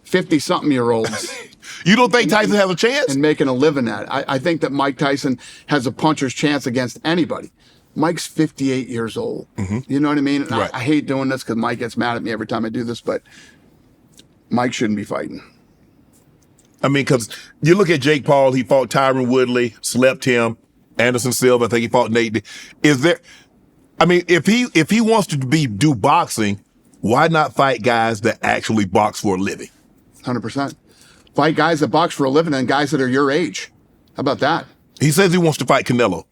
50-something-year-olds You don't think Tyson has a chance? and making a living at it, I think that Mike Tyson has a puncher's chance against anybody. Mike's 58 years old. You know what I mean? And Right. I hate doing this because Mike gets mad at me every time I do this, but Mike shouldn't be fighting. I mean, because you look at Jake Paul, he fought Tyron Woodley, slept him. Anderson Silva, I think he fought Nate. Is there? I mean, if he wants to do boxing, why not fight guys that actually box for a living? 100%. Fight guys that box for a living and guys that are your age. How about that? He says he wants to fight Canelo.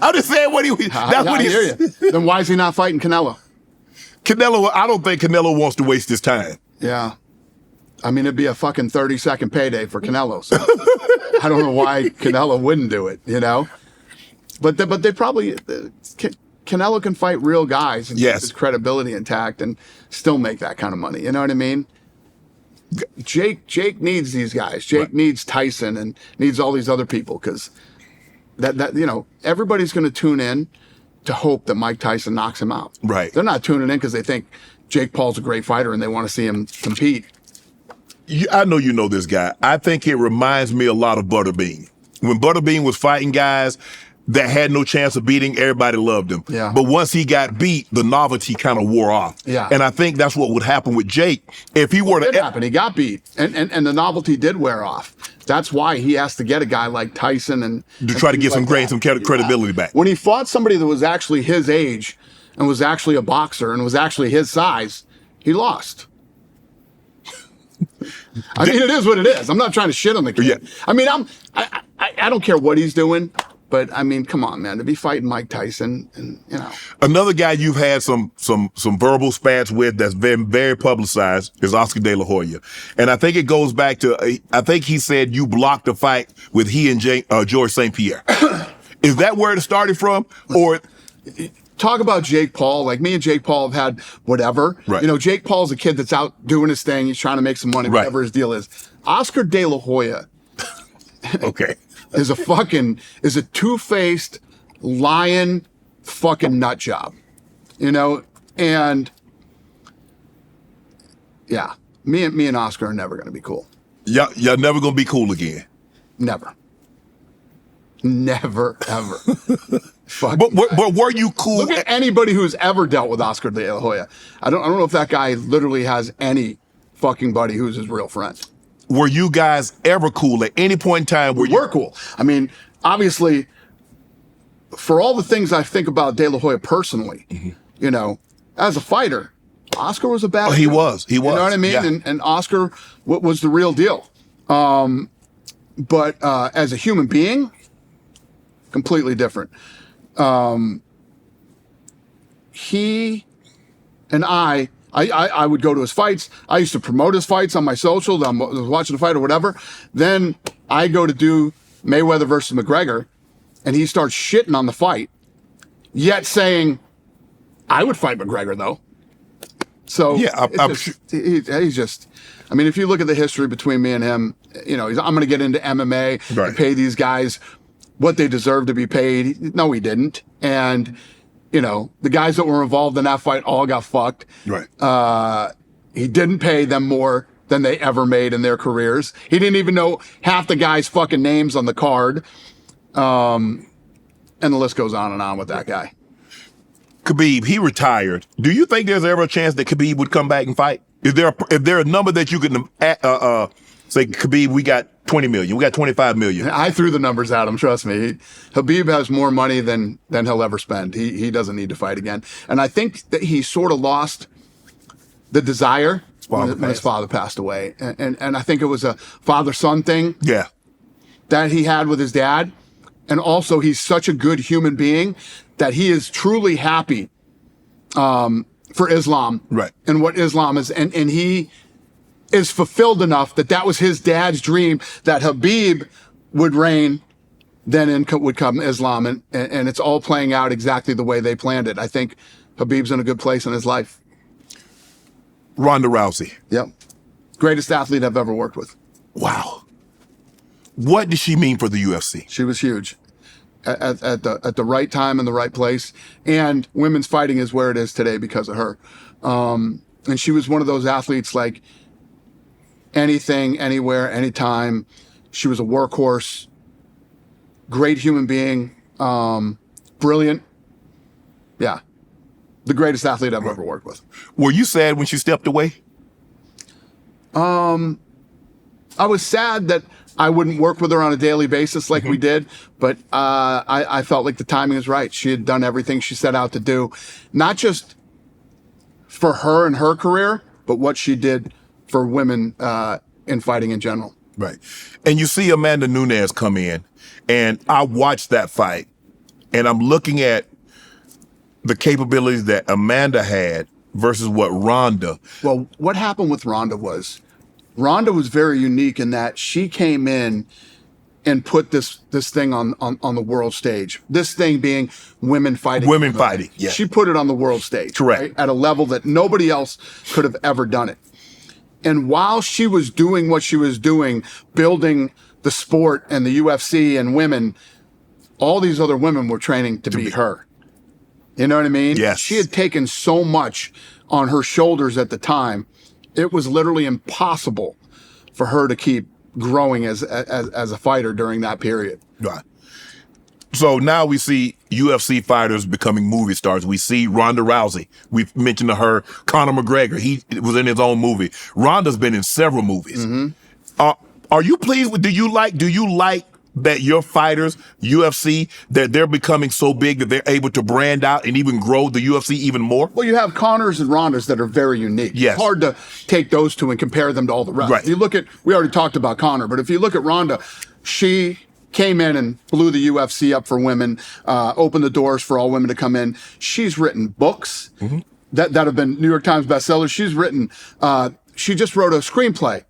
I'm just saying what he. That's what I he. hear you. Then why is he not fighting Canelo? Canelo. I don't think Canelo wants to waste his time. Yeah. I mean, it'd be a fucking 30-second payday for Canelo. So I don't know why Canelo wouldn't do it, But they probably, Canelo can fight real guys and keep his credibility intact and still make that kind of money. You know what I mean? Jake needs these guys. Jake needs Tyson and needs all these other people because everybody's going to tune in to hope that Mike Tyson knocks him out. Right. They're not tuning in because they think Jake Paul's a great fighter and they want to see him compete. I know you know this guy. I think it reminds me a lot of Butterbean. When Butterbean was fighting guys that had no chance of beating, everybody loved him. Yeah. But once he got beat, the novelty kind of wore off. Yeah. And I think that's what would happen with Jake if he were It to. did happen. He got beat, and the novelty did wear off. That's why he has to get a guy like Tyson and try to get some that. credibility back. When he fought somebody that was actually his age and was actually a boxer and was actually his size, he lost. I mean, it is what it is. I'm not trying to shit on the kid. Yeah. I mean, I don't care what he's doing, but I mean, come on, man, to be fighting Mike Tyson and Another guy you've had some verbal spats with that's been very publicized is Oscar De La Hoya. And I think it goes back to, I think he said you blocked a fight with he and George St. Pierre. Is that where it started from? Or talk about Jake Paul. Like me and Jake Paul have had whatever. Right. Jake Paul's a kid that's out doing his thing. He's trying to make some money, Right. whatever his deal is. Oscar De La Hoya okay. is a two-faced lion fucking nut job. And Yeah. Me and Oscar are never going to be cool. Y'all never gonna be cool again. Never. Never, ever. But were you cool? Look at anybody who's ever dealt with Oscar De La Hoya. I don't know if that guy literally has any fucking buddy who's his real friend. Were you guys ever cool at any point in time? We were cool. I mean, obviously, for all the things I think about De La Hoya personally, you know, as a fighter, Oscar was a bad he was. You know what I mean? Yeah. And Oscar was the real deal. But as a human being, completely different. He and I would go to his fights. I used to promote his fights on my social. I was watching the fight or whatever. Then I go to do Mayweather versus McGregor, and he starts shitting on the fight, yet saying, I would fight McGregor, though. So yeah, he's just, I mean, if you look at the history between me and him, you know, I'm going to get into MMA and pay these guys what they deserve to be paid. No, he didn't. And, you know, the guys that were involved in that fight all got fucked. Right. He didn't pay them more than they ever made in their careers. He didn't even know half the guys' fucking names on the card. And the list goes on and on with that guy. Khabib, he retired. Do you think there's ever a chance that Khabib would come back and fight? Is there a number that you can say, Khabib, we got 20 million, we got 25 million? I threw the numbers at him, trust me. Habib has more money than he'll ever spend. He doesn't need to fight again. And I think that he sort of lost the desire when his father passed away. And I think it was a father-son thing. Yeah. That he had with his dad. And also he's such a good human being that he is truly happy for Islam. Right. And what Islam is. And he is fulfilled enough that was his dad's dream, that Habib would reign, then would come Islam. And it's all playing out exactly the way they planned it. I think Habib's in a good place in his life. Ronda Rousey. Yep. Greatest athlete I've ever worked with. Wow. What did she mean for the UFC? She was huge at the right time and the right place. And women's fighting is where it is today because of her. And she was one of those athletes, like, anything, anywhere, anytime. She was a workhorse, great human being, brilliant. Yeah. The greatest athlete I've ever worked with. Were you sad when she stepped away? I was sad that I wouldn't work with her on a daily basis like we did, but I felt like the timing was right. She had done everything she set out to do, not just for her and her career, but what she did for women in fighting in general. Right. And you see Amanda Nunes come in, and I watched that fight, and I'm looking at the capabilities that Amanda had versus what Ronda. Well, what happened with Ronda was very unique in that she came in and put this thing on the world stage. This thing being women fighting. Women fighting, yeah. She put it on the world stage. Correct. Right? At a level that nobody else could have ever done it. And while she was doing what she was doing, building the sport and the UFC and women, all these other women were training to be her. You know what I mean? Yes. She had taken so much on her shoulders at the time. It was literally impossible for her to keep growing as a fighter during that period. Right. So now we see UFC fighters becoming movie stars. We see Ronda Rousey. We've mentioned to her, Conor McGregor. He was in his own movie. Ronda's been in several movies. Are you pleased with, do you like that your fighters, UFC, that they're becoming so big that they're able to brand out and even grow the UFC even more? Well, you have Conors and Rondas that are very unique. Yes. It's hard to take those two and compare them to all the rest. Right. If you look at, we already talked about Conor, but if you look at Ronda, she came in and blew the UFC up for women, opened the doors for all women to come in. She's written books that have been New York Times bestsellers. She's written, she just wrote a screenplay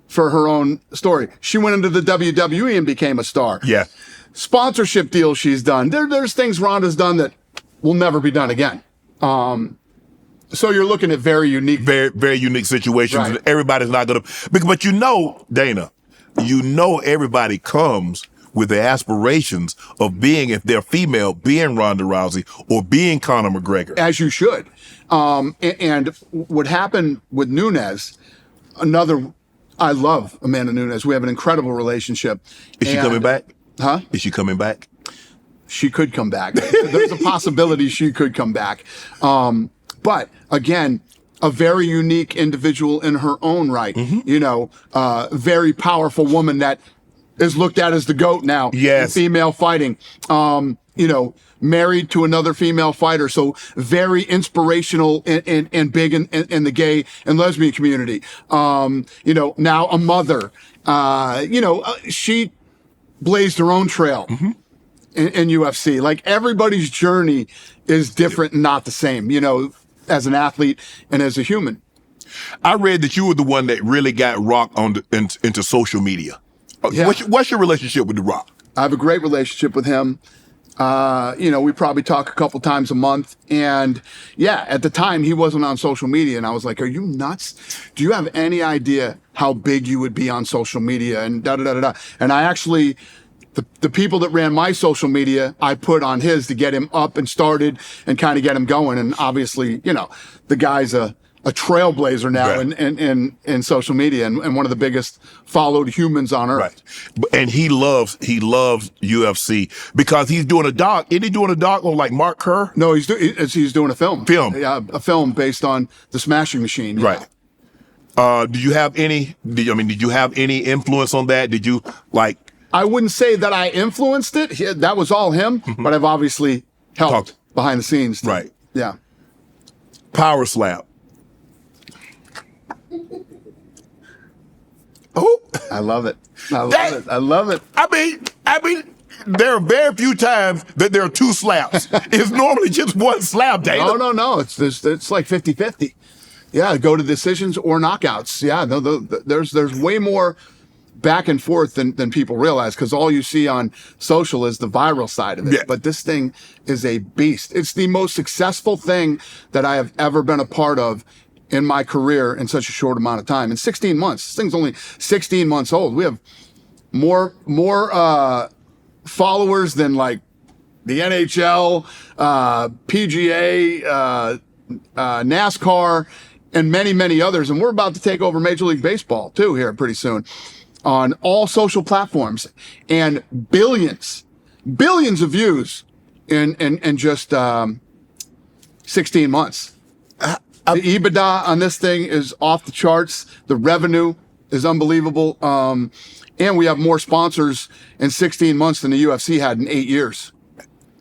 for her own story. She went into the WWE and became a star. Yeah. Sponsorship deals she's done. There's things Ronda's done that will never be done again. So you're looking at very unique. Very, very unique situations. Right. Everybody's not going to, but you know, Dana, you know everybody comes with the aspirations of being, if they're female, being Ronda Rousey or being Conor McGregor. As you should. And what happened with Nunes, I love Amanda Nunes. We have an incredible relationship. Is she coming back? Huh? Is she coming back? She could come back. There's a possibility she could come back. But again, a very unique individual in her own right. Very powerful woman that is looked at as the GOAT now in female fighting. Married to another female fighter. So very inspirational and big in the gay and lesbian community. Now a mother. She blazed her own trail in UFC. Like, everybody's journey is different and not the same, as an athlete and as a human. I read that you were the one that really got Rock into social media. Yeah. What's your relationship with The Rock? I have a great relationship with him. We probably talk a couple times a month. And yeah, at the time he wasn't on social media. And I was like, are you nuts? Do you have any idea how big you would be on social media? And da-da-da-da-da. And I actually, the people that ran my social media, I put on his to get him up and started and kind of get him going. And obviously, the guy's a trailblazer now in social media and one of the biggest followed humans on earth. Right. And he loves UFC because he's doing a doc. Isn't he doing a doc on like Mark Kerr? No, he's doing a film. Yeah, a film based on the Smashing Machine. Yeah. Right. Did you have any influence on that? Did you like? I wouldn't say that I influenced it. That was all him, but I've obviously helped behind the scenes. Right. Yeah. Power slap. Oh, I love it. I love it. I mean, there are very few times that there are two slaps. It's normally just one slap, Dana. No. It's like 50-50. Yeah, go to decisions or knockouts. Yeah, there's way more back and forth than people realize, because all you see on social is the viral side of it. Yeah. But this thing is a beast. It's the most successful thing that I have ever been a part of in my career in such a short amount of time. In 16 months. This thing's only 16 months old. We have more followers than like the NHL, PGA, NASCAR, and many, many others. And we're about to take over Major League Baseball too here pretty soon on all social platforms, and billions of views in just 16 months. The EBITDA on this thing is off the charts. The revenue is unbelievable. And we have more sponsors in 16 months than the UFC had in 8 years.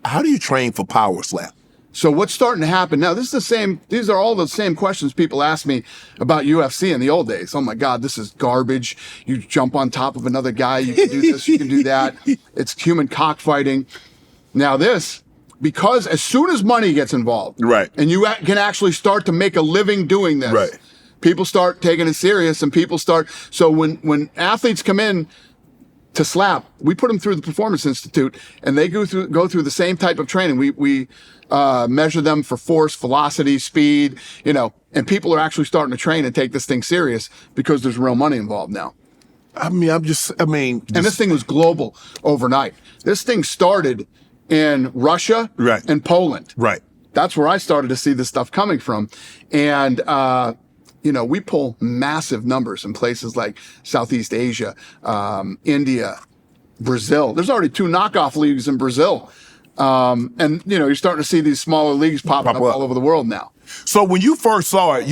How do you train for power slap? So what's starting to happen now? These are all the same questions people ask me about UFC in the old days. Oh my God, this is garbage. You jump on top of another guy. You can do this, you can do that. It's human cockfighting. Now because as soon as money gets involved, right, and you can actually start to make a living doing this, right, people start taking it serious, and so when athletes come in to slap, we put them through the Performance Institute, and they go through the same type of training. We measure them for force, velocity, speed, and people are actually starting to train and take this thing serious because there's real money involved now. And this thing was global overnight. This thing started in Russia and Poland. Right. That's where I started to see this stuff coming from. And, we pull massive numbers in places like Southeast Asia, India, Brazil. There's already 2 knockoff leagues in Brazil. And you're starting to see these smaller leagues popping up all over the world now. So when you first saw it,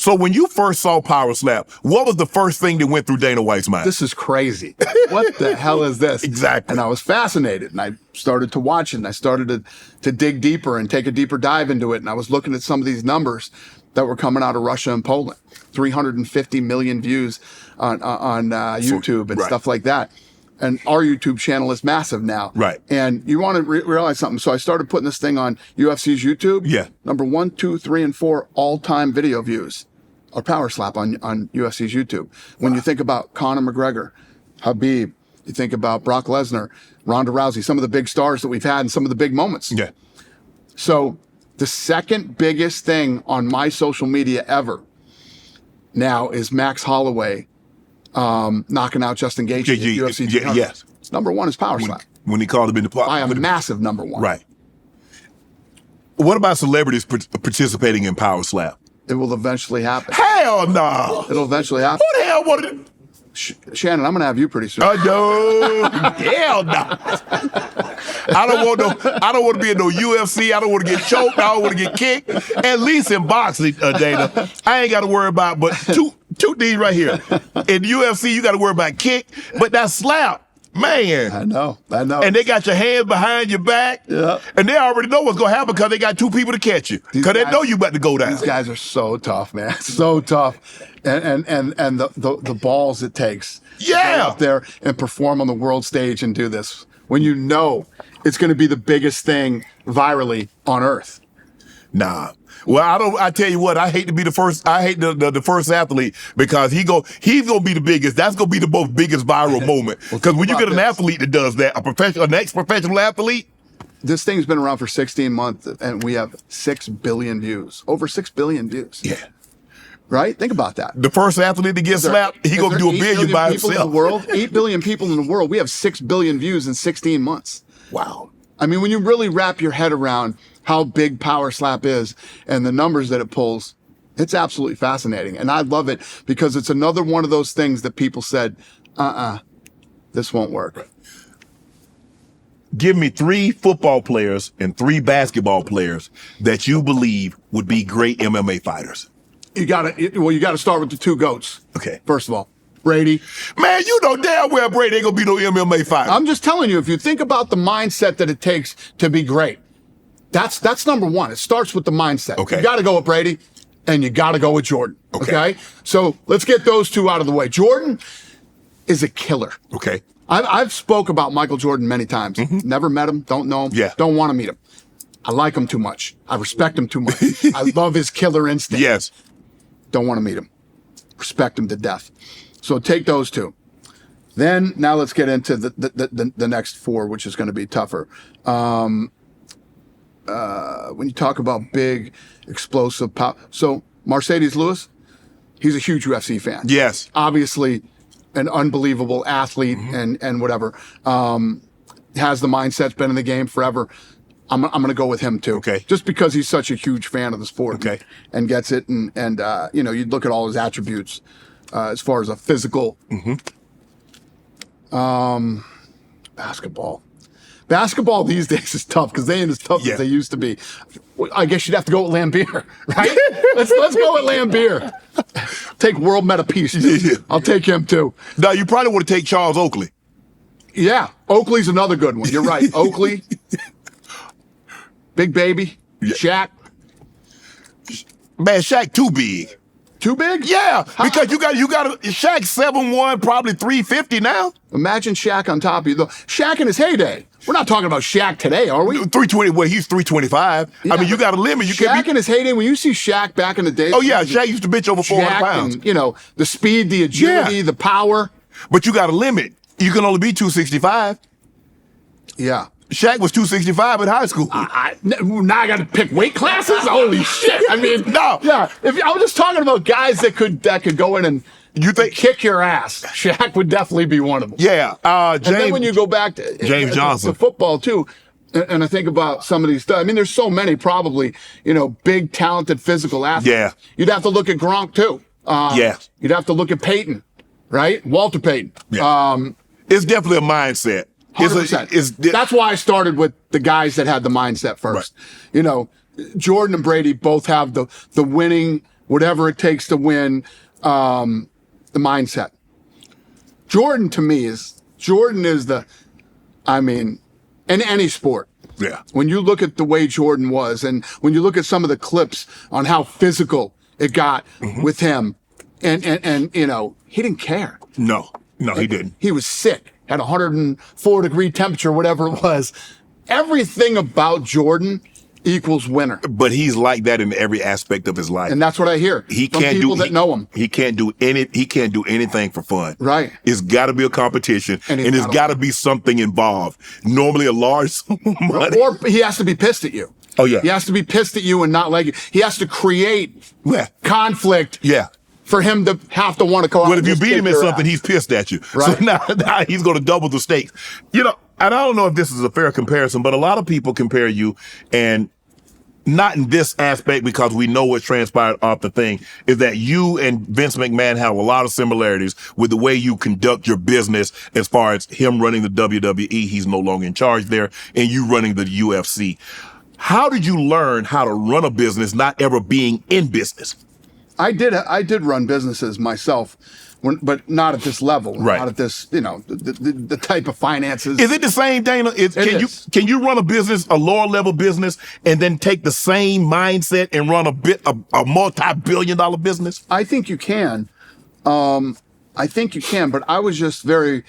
when you first saw Power Slap, what was the first thing that went through Dana White's mind? This is crazy. What the hell is this? Exactly. And I was fascinated, and I started to watch it, and I started to dig deeper and take a deeper dive into it. And I was looking at some of these numbers that were coming out of Russia and Poland. 350 million views on YouTube and stuff like that. And our YouTube channel is massive now. Right. And you want to realize something. So I started putting this thing on UFC's YouTube. Yeah. Number 1, 2, 3, and 4 all-time video views are Power Slap on UFC's YouTube. When you think about Conor McGregor, Khabib, you think about Brock Lesnar, Ronda Rousey, some of the big stars that we've had and some of the big moments. Yeah. So the second biggest thing on my social media ever now is Max Holloway knocking out Justin Gaethje at UFC 200. Yes. Number one is power slap. When he called him in the By a massive number one. Right. What about celebrities participating in power slap? It will eventually happen. Hell no. It'll eventually happen. Who the hell wanted Shannon, I'm going to have you pretty soon. no. Hell no. I don't want to be in no UFC. I don't want to get choked. I don't want to get kicked. At least in boxing, Dana, I ain't got to worry about but two D's right here. In UFC, you got to worry about kick, but that slap, man. I know. And they got your hands behind your back. Yeah. And they already know what's going to happen because they got two people to catch you. Because they know you about to go down. These guys are so tough, man. So tough. And the balls it takes to go out there and perform on the world stage and do this when you know it's going to be the biggest thing virally on earth. Nah. Well, I tell you what, I hate to be the first. I hate the first athlete because he's gonna be the biggest. That's gonna be the most biggest viral moment. Because when you get an athlete that does that, an ex-professional athlete. This thing's been around for 16 months and we have 6 billion views. Over 6 billion views. Yeah. Right? Think about that. The first athlete to get slapped, he gonna do $1 billion by himself. In the world, 8 billion people in the world. We have 6 billion views in 16 months. Wow. I mean, when you really wrap your head around how big power slap is and the numbers that it pulls, it's absolutely fascinating. And I love it because it's another one of those things that people said, this won't work. Give me 3 football players and 3 basketball players that you believe would be great MMA fighters. You gotta start with the 2 GOATs. Okay. First of all, Brady. Man, you know damn well Brady ain't gonna be no MMA fighter. I'm just telling you, if you think about the mindset that it takes to be great, that's number one. It starts with the mindset. Okay. You got to go with Brady, and you got to go with Jordan. Okay. So let's get those 2 out of the way. Jordan is a killer. Okay. I've spoke about Michael Jordan many times. Mm-hmm. Never met him. Don't know him. Yeah. Don't want to meet him. I like him too much. I respect him too much. I love his killer instinct. Yes. Don't want to meet him. Respect him to death. So take those 2. Then now let's get into the next 4, which is going to be tougher. When you talk about big, explosive power. So Mercedes Lewis, he's a huge UFC fan. Yes. Obviously an unbelievable athlete and whatever. Has the mindset, been in the game forever. I'm going to go with him too. Okay. Just because he's such a huge fan of the sport. Okay. And gets it. And you know, you look at all his attributes as far as a physical. Basketball these days is tough because they ain't as tough as they used to be. I guess you'd have to go with Lambeer, right? let's go with Lambeer. Take world meta peace. I'll take him too. Now you probably want to take Charles Oakley. Yeah, Oakley's another good one. You're right. Oakley, Big Baby, Shaq. Man, Shaq too big. Too big? Yeah, because you got Shaq 7'1", probably 350 now. Imagine Shaq on top of you though. Shaq in his heyday. We're not talking about Shaq today, are we? 320. Well, he's 325. Yeah, I mean, you got a limit. Shaq in his heyday. When you see Shaq back in the day. Oh yeah, Shaq used to bench over 400 pounds. And, you know, the speed, the agility, the power. But you got a limit. You can only be 265. Yeah. Shaq was 265 in high school. Now I got to pick weight classes. Holy shit! I mean, no. Yeah. I was just talking about guys that could go in and kick your ass. Shaq would definitely be one of them. Yeah. James, and then when you go back to James Johnson, to football too, and I think about some of these. I mean, there's so many probably big, talented, physical athletes. Yeah. You'd have to look at Gronk too. Yeah. You'd have to look at Peyton, right? Walter Payton. Yeah. It's definitely a mindset. 100%. That's why I started with the guys that had the mindset first. Right. Jordan and Brady both have the winning, whatever it takes to win, the mindset. Jordan to me is in any sport. Yeah. When you look at the way Jordan was, and when you look at some of the clips on how physical it got with him, and he didn't care. No, he didn't. He was sick. Had 104-degree temperature, whatever it was. Everything about Jordan equals winner. But he's like that in every aspect of his life. And that's what I hear from people that know him. He can't do anything for fun. Right. It's got to be a competition, and it's got to be something involved. Normally a large sum of money. Or he has to be pissed at you. Oh, yeah. He has to be pissed at you and not like you. He has to create conflict. Yeah. for him to have to want to go out. Well, if and you just beat kick him at your something, ass. he's pissed at you. Right. So now he's going to double the stakes. You know, and I don't know if this is a fair comparison, but a lot of people compare you, and not in this aspect because we know what's transpired off the thing, is that you and Vince McMahon have a lot of similarities with the way you conduct your business as far as him running the WWE. He's no longer in charge there, and you running the UFC. How did you learn how to run a business not ever being in business? I did run businesses myself, but not at this level. Right. Not at this, the type of finances. Is it the same, Dana? Can you run a business, a lower level business, and then take the same mindset and run a multi-billion-dollar business? I think you can. But I was just very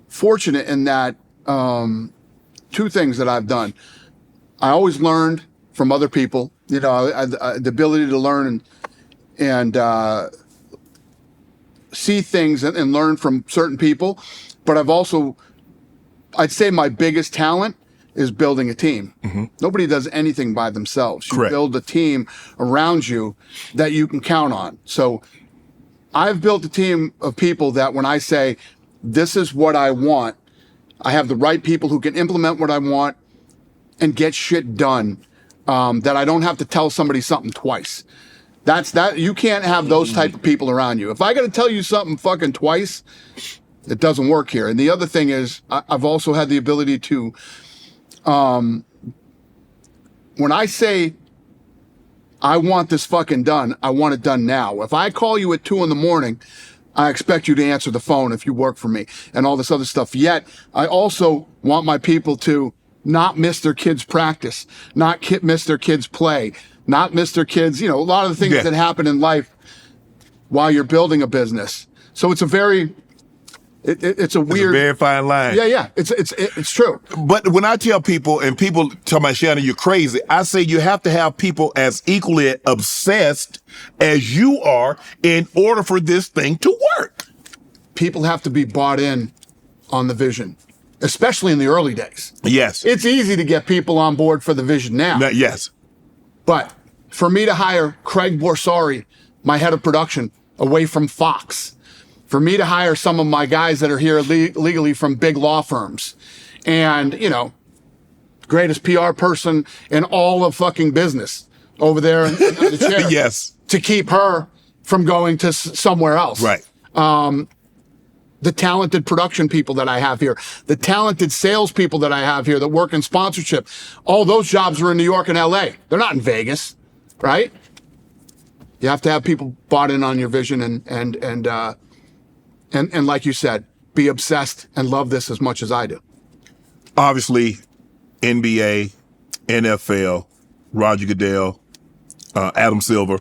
fortunate in that two things that I've done. I always learned from other people. The ability to learn and see things and learn from certain people. But I'd say my biggest talent is building a team. Mm-hmm. Nobody does anything by themselves. You Correct. build a team around you that you can count on. So I've built a team of people that when I say, this is what I want, I have the right people who can implement what I want and get shit done, that I don't have to tell somebody something twice. You can't have those type of people around you. If I got to tell you something fucking twice, it doesn't work here. And the other thing is, I've also had the ability to, when I say I want this fucking done, I want it done now. If I call you at 2 a.m, I expect you to answer the phone if you work for me and all this other stuff. Yet I also want my people to not miss their kids' practice, not miss their kids' play, not miss their kids, a lot of the things that happen in life while you're building a business. So it's a very, it's a weird, very fine line. Yeah. It's true. But when I tell people, and people tell me, Shannon, you're crazy, I say you have to have people as equally obsessed as you are in order for this thing to work. People have to be bought in on the vision, especially in the early days. Yes. It's easy to get people on board for the vision now. Yes. But for me to hire Craig Borsari, my head of production, away from Fox, for me to hire some of my guys that are here legally from big law firms, and, greatest PR person in all of fucking business over there in the chair. Yes. To keep her from going to somewhere else. Right. The talented production people that I have here, the talented sales people that I have here that work in sponsorship, all those jobs are in New York and LA. They're not in Vegas, right? You have to have people bought in on your vision and like you said, be obsessed and love this as much as I do. Obviously, NBA, NFL, Roger Goodell, Adam Silver.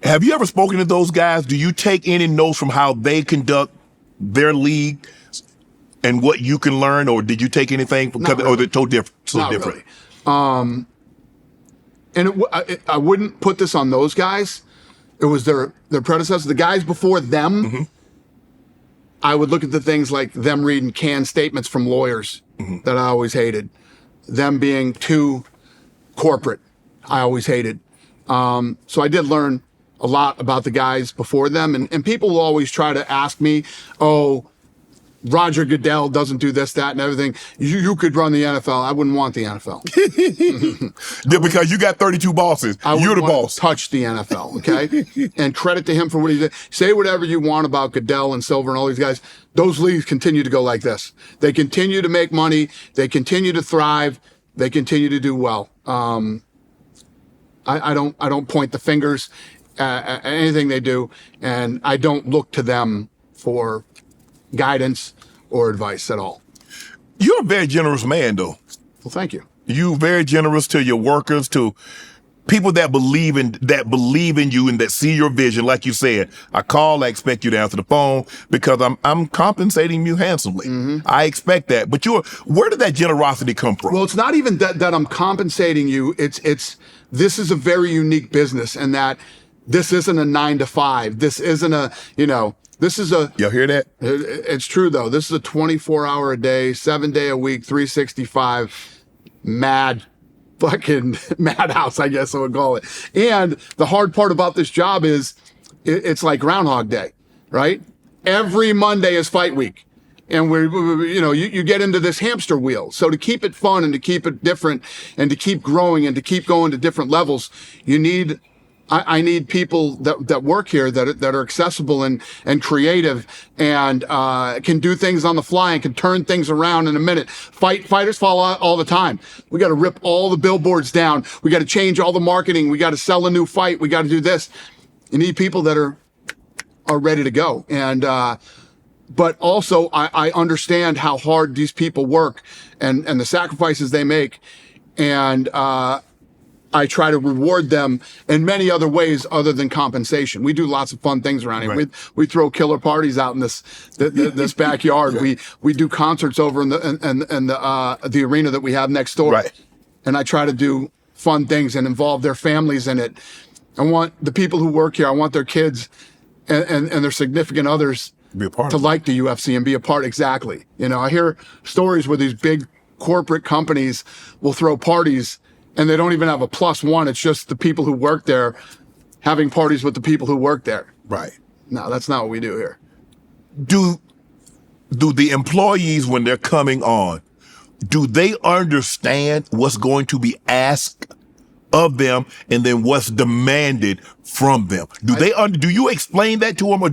Have you ever spoken to those guys? Do you take any notes from how they conduct their league and what you can learn, or did you take anything from? Not really. Or they're totally different? Not really. And I wouldn't put this on those guys. It was their predecessors, the guys before them. Mm-hmm. I would look at the things like them reading canned statements from lawyers that I always hated, them being too corporate. I always hated. So I did learn a lot about the guys before them. And people will always try to ask me, oh, Roger Goodell doesn't do this, that, and everything. You could run the NFL. I wouldn't want the NFL. Yeah, because you got 32 bosses. You're the boss. Touch the NFL, okay? And credit to him for what he did. Say whatever you want about Goodell and Silver and all these guys. Those leagues continue to go like this. They continue to make money. They continue to thrive. They continue to do well. I don't point the fingers at anything they do, and I don't look to them for guidance or advice at all. You're a very generous man, though. Well, thank you. You're very generous to your workers, to people that believe in you and that see your vision. Like you said, I expect you to answer the phone because I'm compensating you handsomely. Mm-hmm. I expect that. But where did that generosity come from? Well, it's not even that I'm compensating you. This is a very unique business, and that this isn't a 9 to 5. This isn't this is a... Y'all hear that? It's true, though. This is a 24-hour a day, 7-day a week, 365 madhouse, I guess I would call it. And the hard part about this job is it's like Groundhog Day, right? Every Monday is fight week. And you get into this hamster wheel. So to keep it fun and to keep it different and to keep growing and to keep going to different levels, I need people that work here that are accessible and creative and can do things on the fly and can turn things around in a minute. Fighters fall out all the time. We got to rip all the billboards down. We got to change all the marketing. We got to sell a new fight. We got to do this. You need people that are ready to go. And but also I understand how hard these people work and the sacrifices they make. And I try to reward them in many other ways other than compensation. We do lots of fun things around here. Right. We throw killer parties out in this backyard. We do concerts over in the arena that we have next door. Right. And I try to do fun things and involve their families in it. I want the people who work here, I want their kids and their significant others be a part to like the UFC and be a part. Exactly. I hear stories where these big corporate companies will throw parties and they don't even have a +1. It's just the people who work there having parties with the people who work there. Right. No, that's not what we do here. Do the employees, when they're coming on, do they understand what's going to be asked of them and then what's demanded from them? Do you explain that to them, or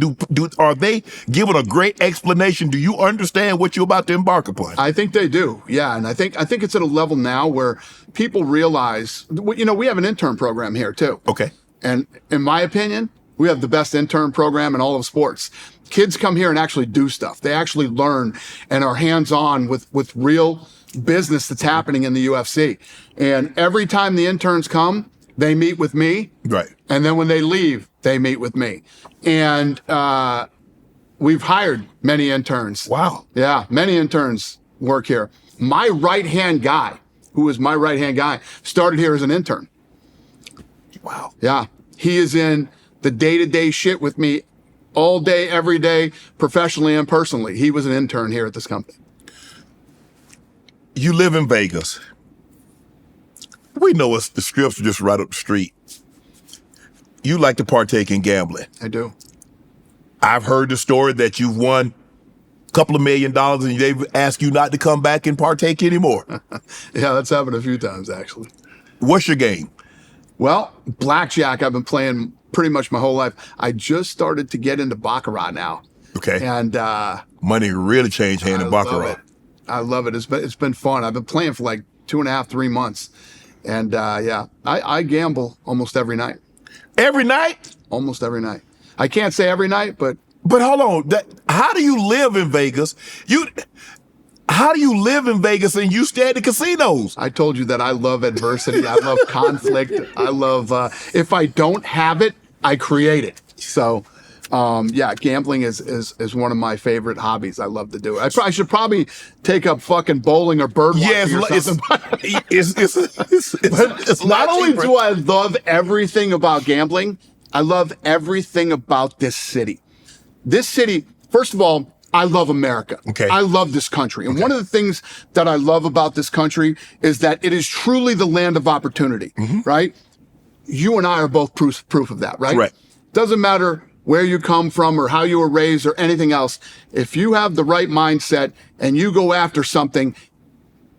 are they given a great explanation? Do you understand what you're about to embark upon? I think they do. Yeah. And I think it's at a level now where people realize, we have an intern program here too. Okay. And in my opinion, we have the best intern program in all of sports. Kids come here and actually do stuff. They actually learn and are hands-on with real business that's happening in the UFC. And every time the interns come, they meet with me. Right. And then when they leave, they meet with me. And we've hired many interns. Wow. Yeah, many interns work here. My right-hand guy, who is my right-hand guy, started here as an intern. Wow. Yeah. He is in the day-to-day shit with me all day, every day, professionally and personally. He was an intern here at this company. You live in Vegas. We know the strips just right up the street. You like to partake in gambling. I do. I've heard the story that you've won a couple of $1 million and they've asked you not to come back and partake anymore. Yeah, that's happened a few times, actually. What's your game? Well, blackjack I've been playing pretty much my whole life. I just started to get into baccarat now. Okay. And money really changed hand in baccarat. I love it. It's been fun. I've been playing for like 2.5, 3 months. And I gamble almost every night. Every night? Almost every night. I can't say every night, but hold on. How do you live in Vegas? How do you live in Vegas and you stay at the casinos? I told you that I love adversity. I love conflict. I love, if I don't have it, I create it. So, gambling is one of my favorite hobbies. I love to do it. I should probably take up fucking bowling or bird watching or something. It's not only do I love everything about gambling, I love everything about this city. This city, first of all, I love America. Okay. I love this country. And one of the things that I love about this country is that it is truly the land of opportunity, right? You and I are both proof of that, right? Right. Doesn't matter where you come from or how you were raised or anything else. If you have the right mindset and you go after something,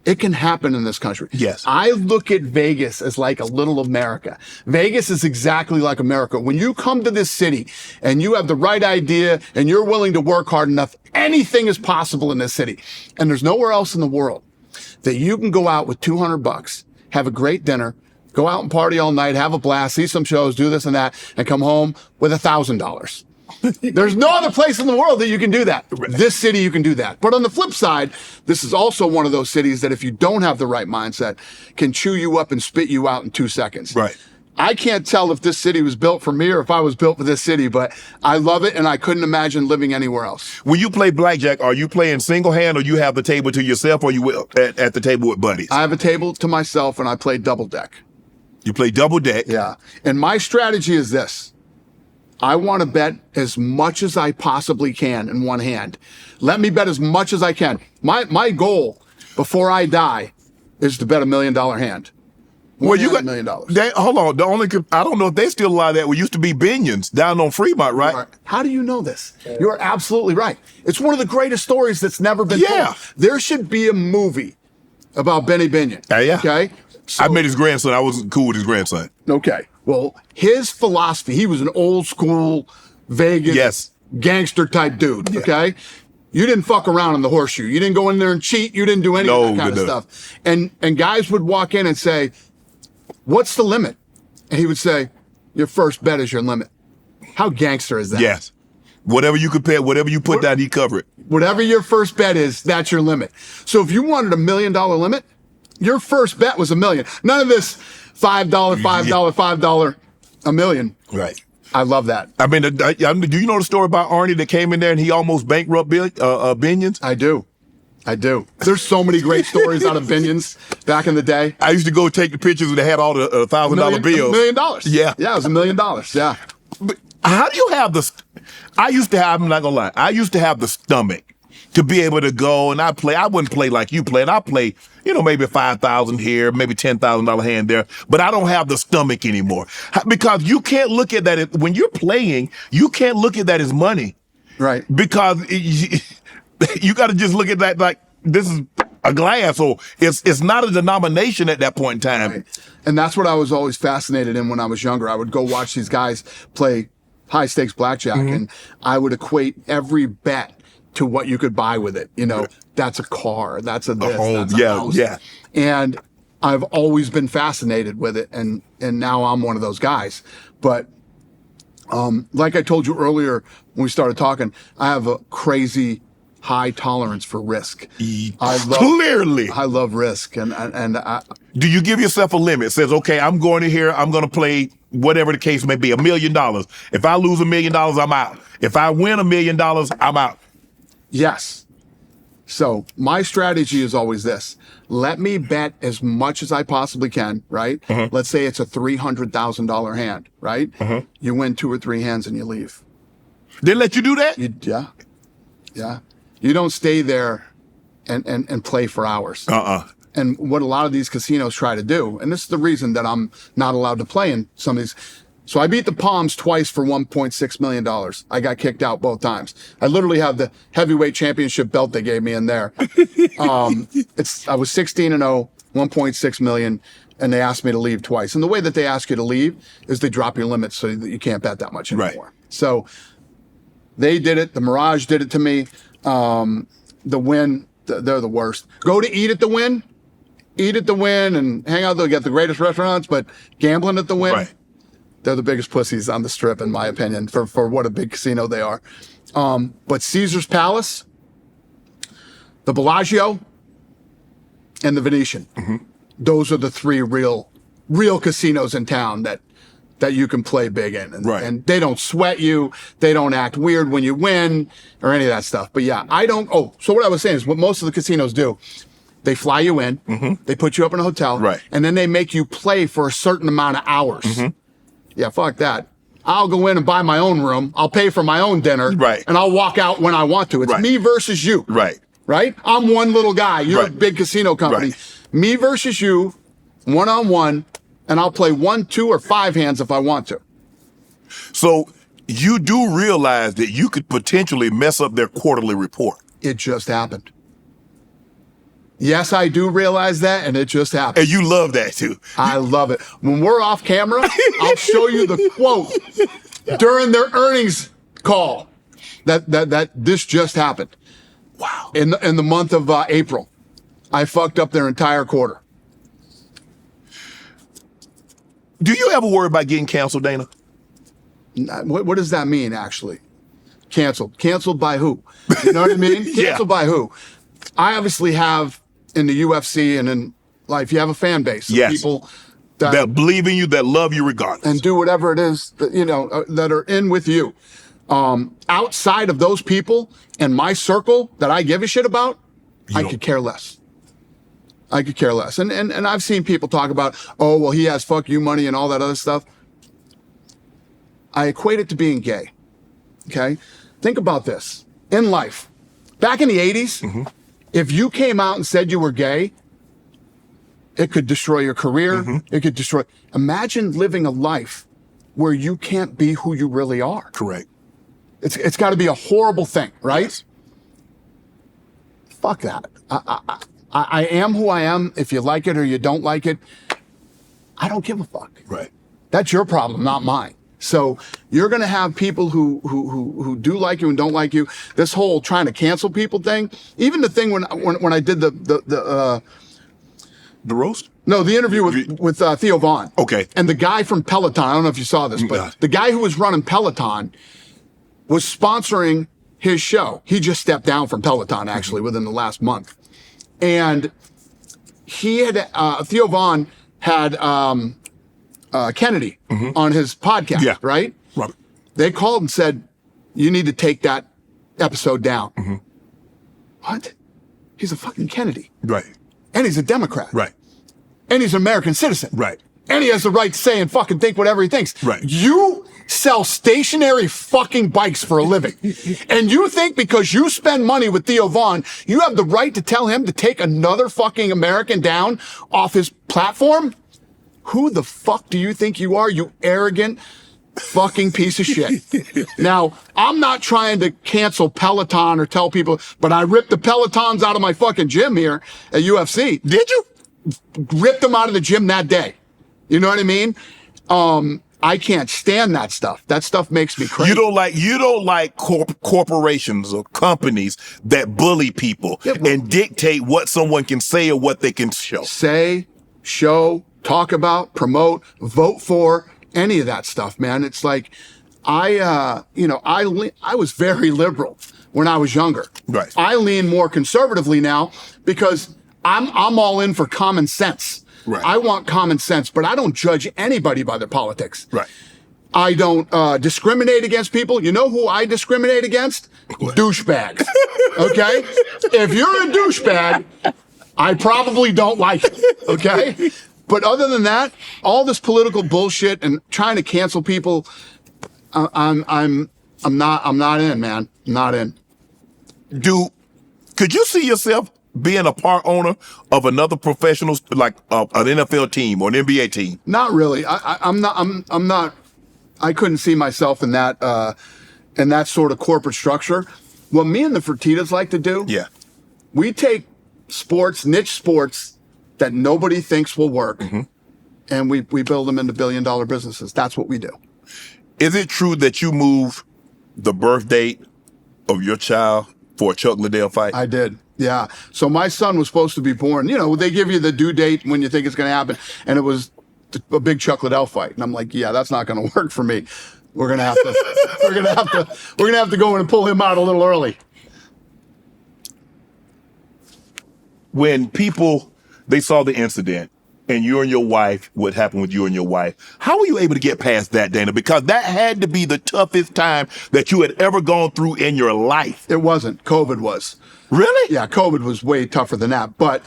it can happen in this country. Yes. I look at Vegas as like a little America. Vegas is exactly like America. When you come to this city and you have the right idea and you're willing to work hard enough, anything is possible in this city. And there's nowhere else in the world that you can go out with $200, have a great dinner, go out and party all night, have a blast, see some shows, do this and that, and come home with $1,000. There's no other place in the world that you can do that. This city, you can do that. But on the flip side, this is also one of those cities that if you don't have the right mindset, can chew you up and spit you out in 2 seconds. Right. I can't tell if this city was built for me or if I was built for this city, but I love it and I couldn't imagine living anywhere else. When you play blackjack, are you playing single hand or you have the table to yourself or you at the table with buddies? I have a table to myself and I play double deck. You play double deck? Yeah. And my strategy is this. I want to bet as much as I possibly can in one hand. Let me bet as much as I can. My goal before I die is to bet $1 million hand. Well, you got $1 million. Hold on. I don't know if they still allow that. We used to be Binions down on Fremont, right? How do you know this? You're absolutely right. It's one of the greatest stories that's never been told. There should be a movie about Benny Binion. Yeah. Okay. So, I met his grandson. I wasn't cool with his grandson. Okay. Well, his philosophy, he was an old school Vegas gangster type dude. Yeah. Okay. You didn't fuck around in the horseshoe. You didn't go in there and cheat. You didn't do any of that kind of stuff. And guys would walk in and say, "What's the limit?" And he would say, "Your first bet is your limit." How gangster is that? Yes. Whatever you could pay, whatever you put down, he cover it. Whatever your first bet is, that's your limit. So if you wanted $1 million limit, your first bet was $1 million. None of this $5, $5, $1 million. Right. I love that. I mean, do you know the story about Arnie that came in there and he almost bankrupt Binions? I do. There's so many great stories out of Binions back in the day. I used to go take the pictures and they had all the $1,000 bills. $1 million. Yeah. Yeah, it was $1 million. Yeah. But how do you have I'm not going to lie, I used to have the stomach to be able to go and I wouldn't play like you play, and I play, maybe $5,000 here, maybe $10,000 hand there, but I don't have the stomach anymore. Because you can't look at that, when you're playing, you can't look at that as money. Right. Because you got to just look at that like this is a glass, or it's not a denomination at that point in time. Right. And that's what I was always fascinated in when I was younger. I would go watch these guys play high stakes blackjack, and I would equate every bet to what you could buy with it. That's a car, that's a this, that's a house. Yeah. And I've always been fascinated with it, and now I'm one of those guys. But like I told you earlier when we started talking, I have a crazy high tolerance for risk. Clearly. I love risk, and do you give yourself a limit? It says, okay, I'm going to here, I'm going to play whatever the case may be, $1 million. If I lose $1 million, I'm out. If I win $1 million, I'm out. Yes. So my strategy is always this. Let me bet as much as I possibly can, right? Let's say it's a $300,000 hand, right? You win 2 or 3 hands and you leave. They let you do that? Yeah. You don't stay there and play for hours. And what a lot of these casinos try to do, and this is the reason that I'm not allowed to play in some of these. So I beat the Palms twice for $1.6 million. I got kicked out both times. I literally have the heavyweight championship belt they gave me in there. I was 16-0, $1.6 million, and they asked me to leave twice. And the way that they ask you to leave is they drop your limits so that you can't bet that much anymore. Right. So they did it. The Mirage did it to me. The Win, they're the worst. Go to eat at the Win, and hang out. They'll get the greatest restaurants, but gambling at the Win. Right. They're the biggest pussies on the strip, in my opinion, for what a big casino they are. But Caesar's Palace, the Bellagio, and the Venetian. Those are the 3 real casinos in town that you can play big in. And they don't sweat you. They don't act weird when you win or any of that stuff. But yeah, so what I was saying is what most of the casinos do, they fly you in, they put you up in a hotel, and then they make you play for a certain amount of hours. Yeah, fuck that. I'll go in and buy my own room. I'll pay for my own dinner. And I'll walk out when I want to. It's me versus you. Right? I'm one little guy. You're a big casino company. Me versus you, one-on-one, and I'll play 1, 2, or 5 hands if I want to. So you do realize that you could potentially mess up their quarterly report. It just happened. Yes, I do realize that, and it just happened. And you love that, too. I love it. When we're off camera, I'll show you the quote during their earnings call that this just happened. Wow. In the month of April, I fucked up their entire quarter. Do you ever worry about getting canceled, Dana? What does that mean, actually? Canceled. Canceled by who? You know what I mean? Canceled by who? I obviously have, in the UFC and in life, you have a fan base of people that believe in you, that love you regardless, and do whatever it is that that are in with you. Outside of those people and my circle that I give a shit about, I could care less. And I've seen people talk about, oh, well, he has fuck you money and all that other stuff. I equate it to being gay. Okay? Think about this. In life, back in the 80s, if you came out and said you were gay, It could destroy your career. It could destroy. Imagine living a life where you can't be who you really are. Correct. It's got to be a horrible thing, right? Yes. Fuck that. I am who I am. If you like it or you don't like it, I don't give a fuck. Right. That's your problem, not mine. So you're going to have people who do like you and don't like you. This whole trying to cancel people thing, even the thing when I did the roast? No, the interview with Theo Vaughn. Okay. And the guy from Peloton, I don't know if you saw this, but the guy who was running Peloton was sponsoring his show. He just stepped down from Peloton, actually, within the last month. And he had, Theo Vaughn had Kennedy on his podcast, right? Robert. They called and said, you need to take that episode down. What? He's a fucking Kennedy. Right. And he's a Democrat. Right. And he's an American citizen. Right. And he has the right to say and fucking think whatever he thinks. Right. You sell stationary fucking bikes for a living. And you think because you spend money with Theo Vaughn, you have the right to tell him to take another fucking American down off his platform? Who the fuck do you think you are, you arrogant fucking piece of shit? Now, I'm not trying to cancel Peloton or tell people, but I ripped the Pelotons out of my fucking gym here at UFC. Did you? Ripped them out of the gym that day. You know what I mean? I can't stand that stuff. That stuff makes me crazy. You don't like corporations or companies that bully people and dictate what someone can say or what they can show. Say, show, talk about, promote, vote for, any of that stuff, man. It's like, I was very liberal when I was younger. Right. I lean more conservatively now because I'm all in for common sense. Right. I want common sense, but I don't judge anybody by their politics. Right. I don't discriminate against people. You know who I discriminate against? What? Douchebags. Okay? If you're a douchebag, I probably don't like it. Okay? But other than that, all this political bullshit and trying to cancel people, I'm not in, man. I'm not in. Could you see yourself being a part owner of another professional, like an NFL team or an NBA team? Not really. I'm not. I couldn't see myself in that sort of corporate structure. What me and the Fertittas like to do, we take niche sports that nobody thinks will work, and we build them into billion-dollar businesses. That's what we do. Is it true that you moved the birth date of your child for a Chuck Liddell fight? I did. Yeah. So my son was supposed to be born. You know, they give you the due date when you think it's going to happen, and it was a big Chuck Liddell fight. And I'm like, yeah, that's not going to work for me. We're going to have to, we're going to have to go in and pull him out a little early. When people, they saw the incident and you and your wife, what happened with you and your wife, how were you able to get past that, Dana? Because that had to be the toughest time that you had ever gone through in your life. It wasn't. COVID was. Really? Yeah, COVID was way tougher than that. But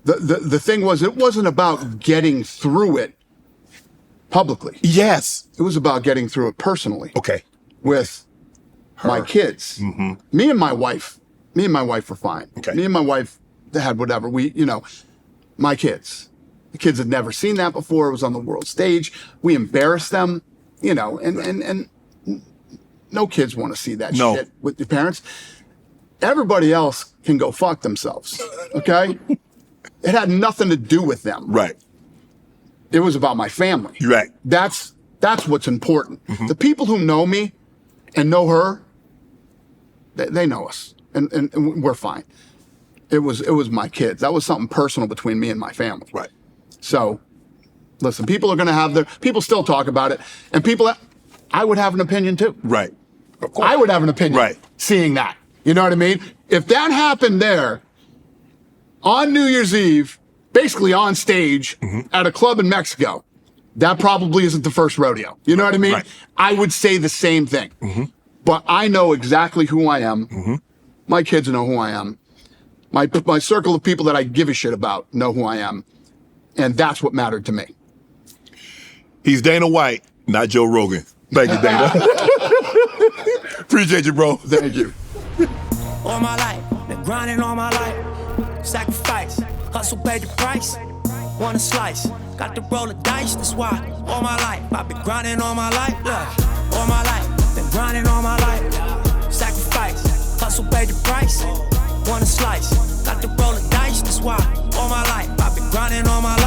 the thing was, it wasn't about getting through it publicly. Yes. It was about getting through it personally. Okay. With my kids. Me and my wife were fine. Okay. Me and my wife had whatever. My kids. The kids had never seen that before. It was on the world stage. We embarrassed them, and no kids want to see that shit with their parents. Everybody else can go fuck themselves, okay? It had nothing to do with them. Right. It was about my family. Right. That's what's important. The people who know me and know her, they know us, and we're fine. It was my kids. That was something personal between me and my family. Right. So, listen, people are going to have people still talk about it, and I would have an opinion too. Right. Of course. I would have an opinion. Right. Seeing that. You know what I mean? If that happened there on New Year's Eve, basically on stage at a club in Mexico, that probably isn't the first rodeo. You know what I mean? Right. I would say the same thing. But I know exactly who I am. My kids know who I am. My circle of people that I give a shit about know who I am. And that's what mattered to me. He's Dana White, not Joe Rogan. Thank you, Dana. Appreciate you, bro. Thank you. All my life, been grinding all my life. Sacrifice, hustle paid the price. want a slice. Got to roll the dice, that's why all my life I've been grinding all my life. Look, all my life, been grinding all my life. Sacrifice, hustle, pay the price. Want a slice, got to roll the dice, that's why all my life I've been grinding all my life.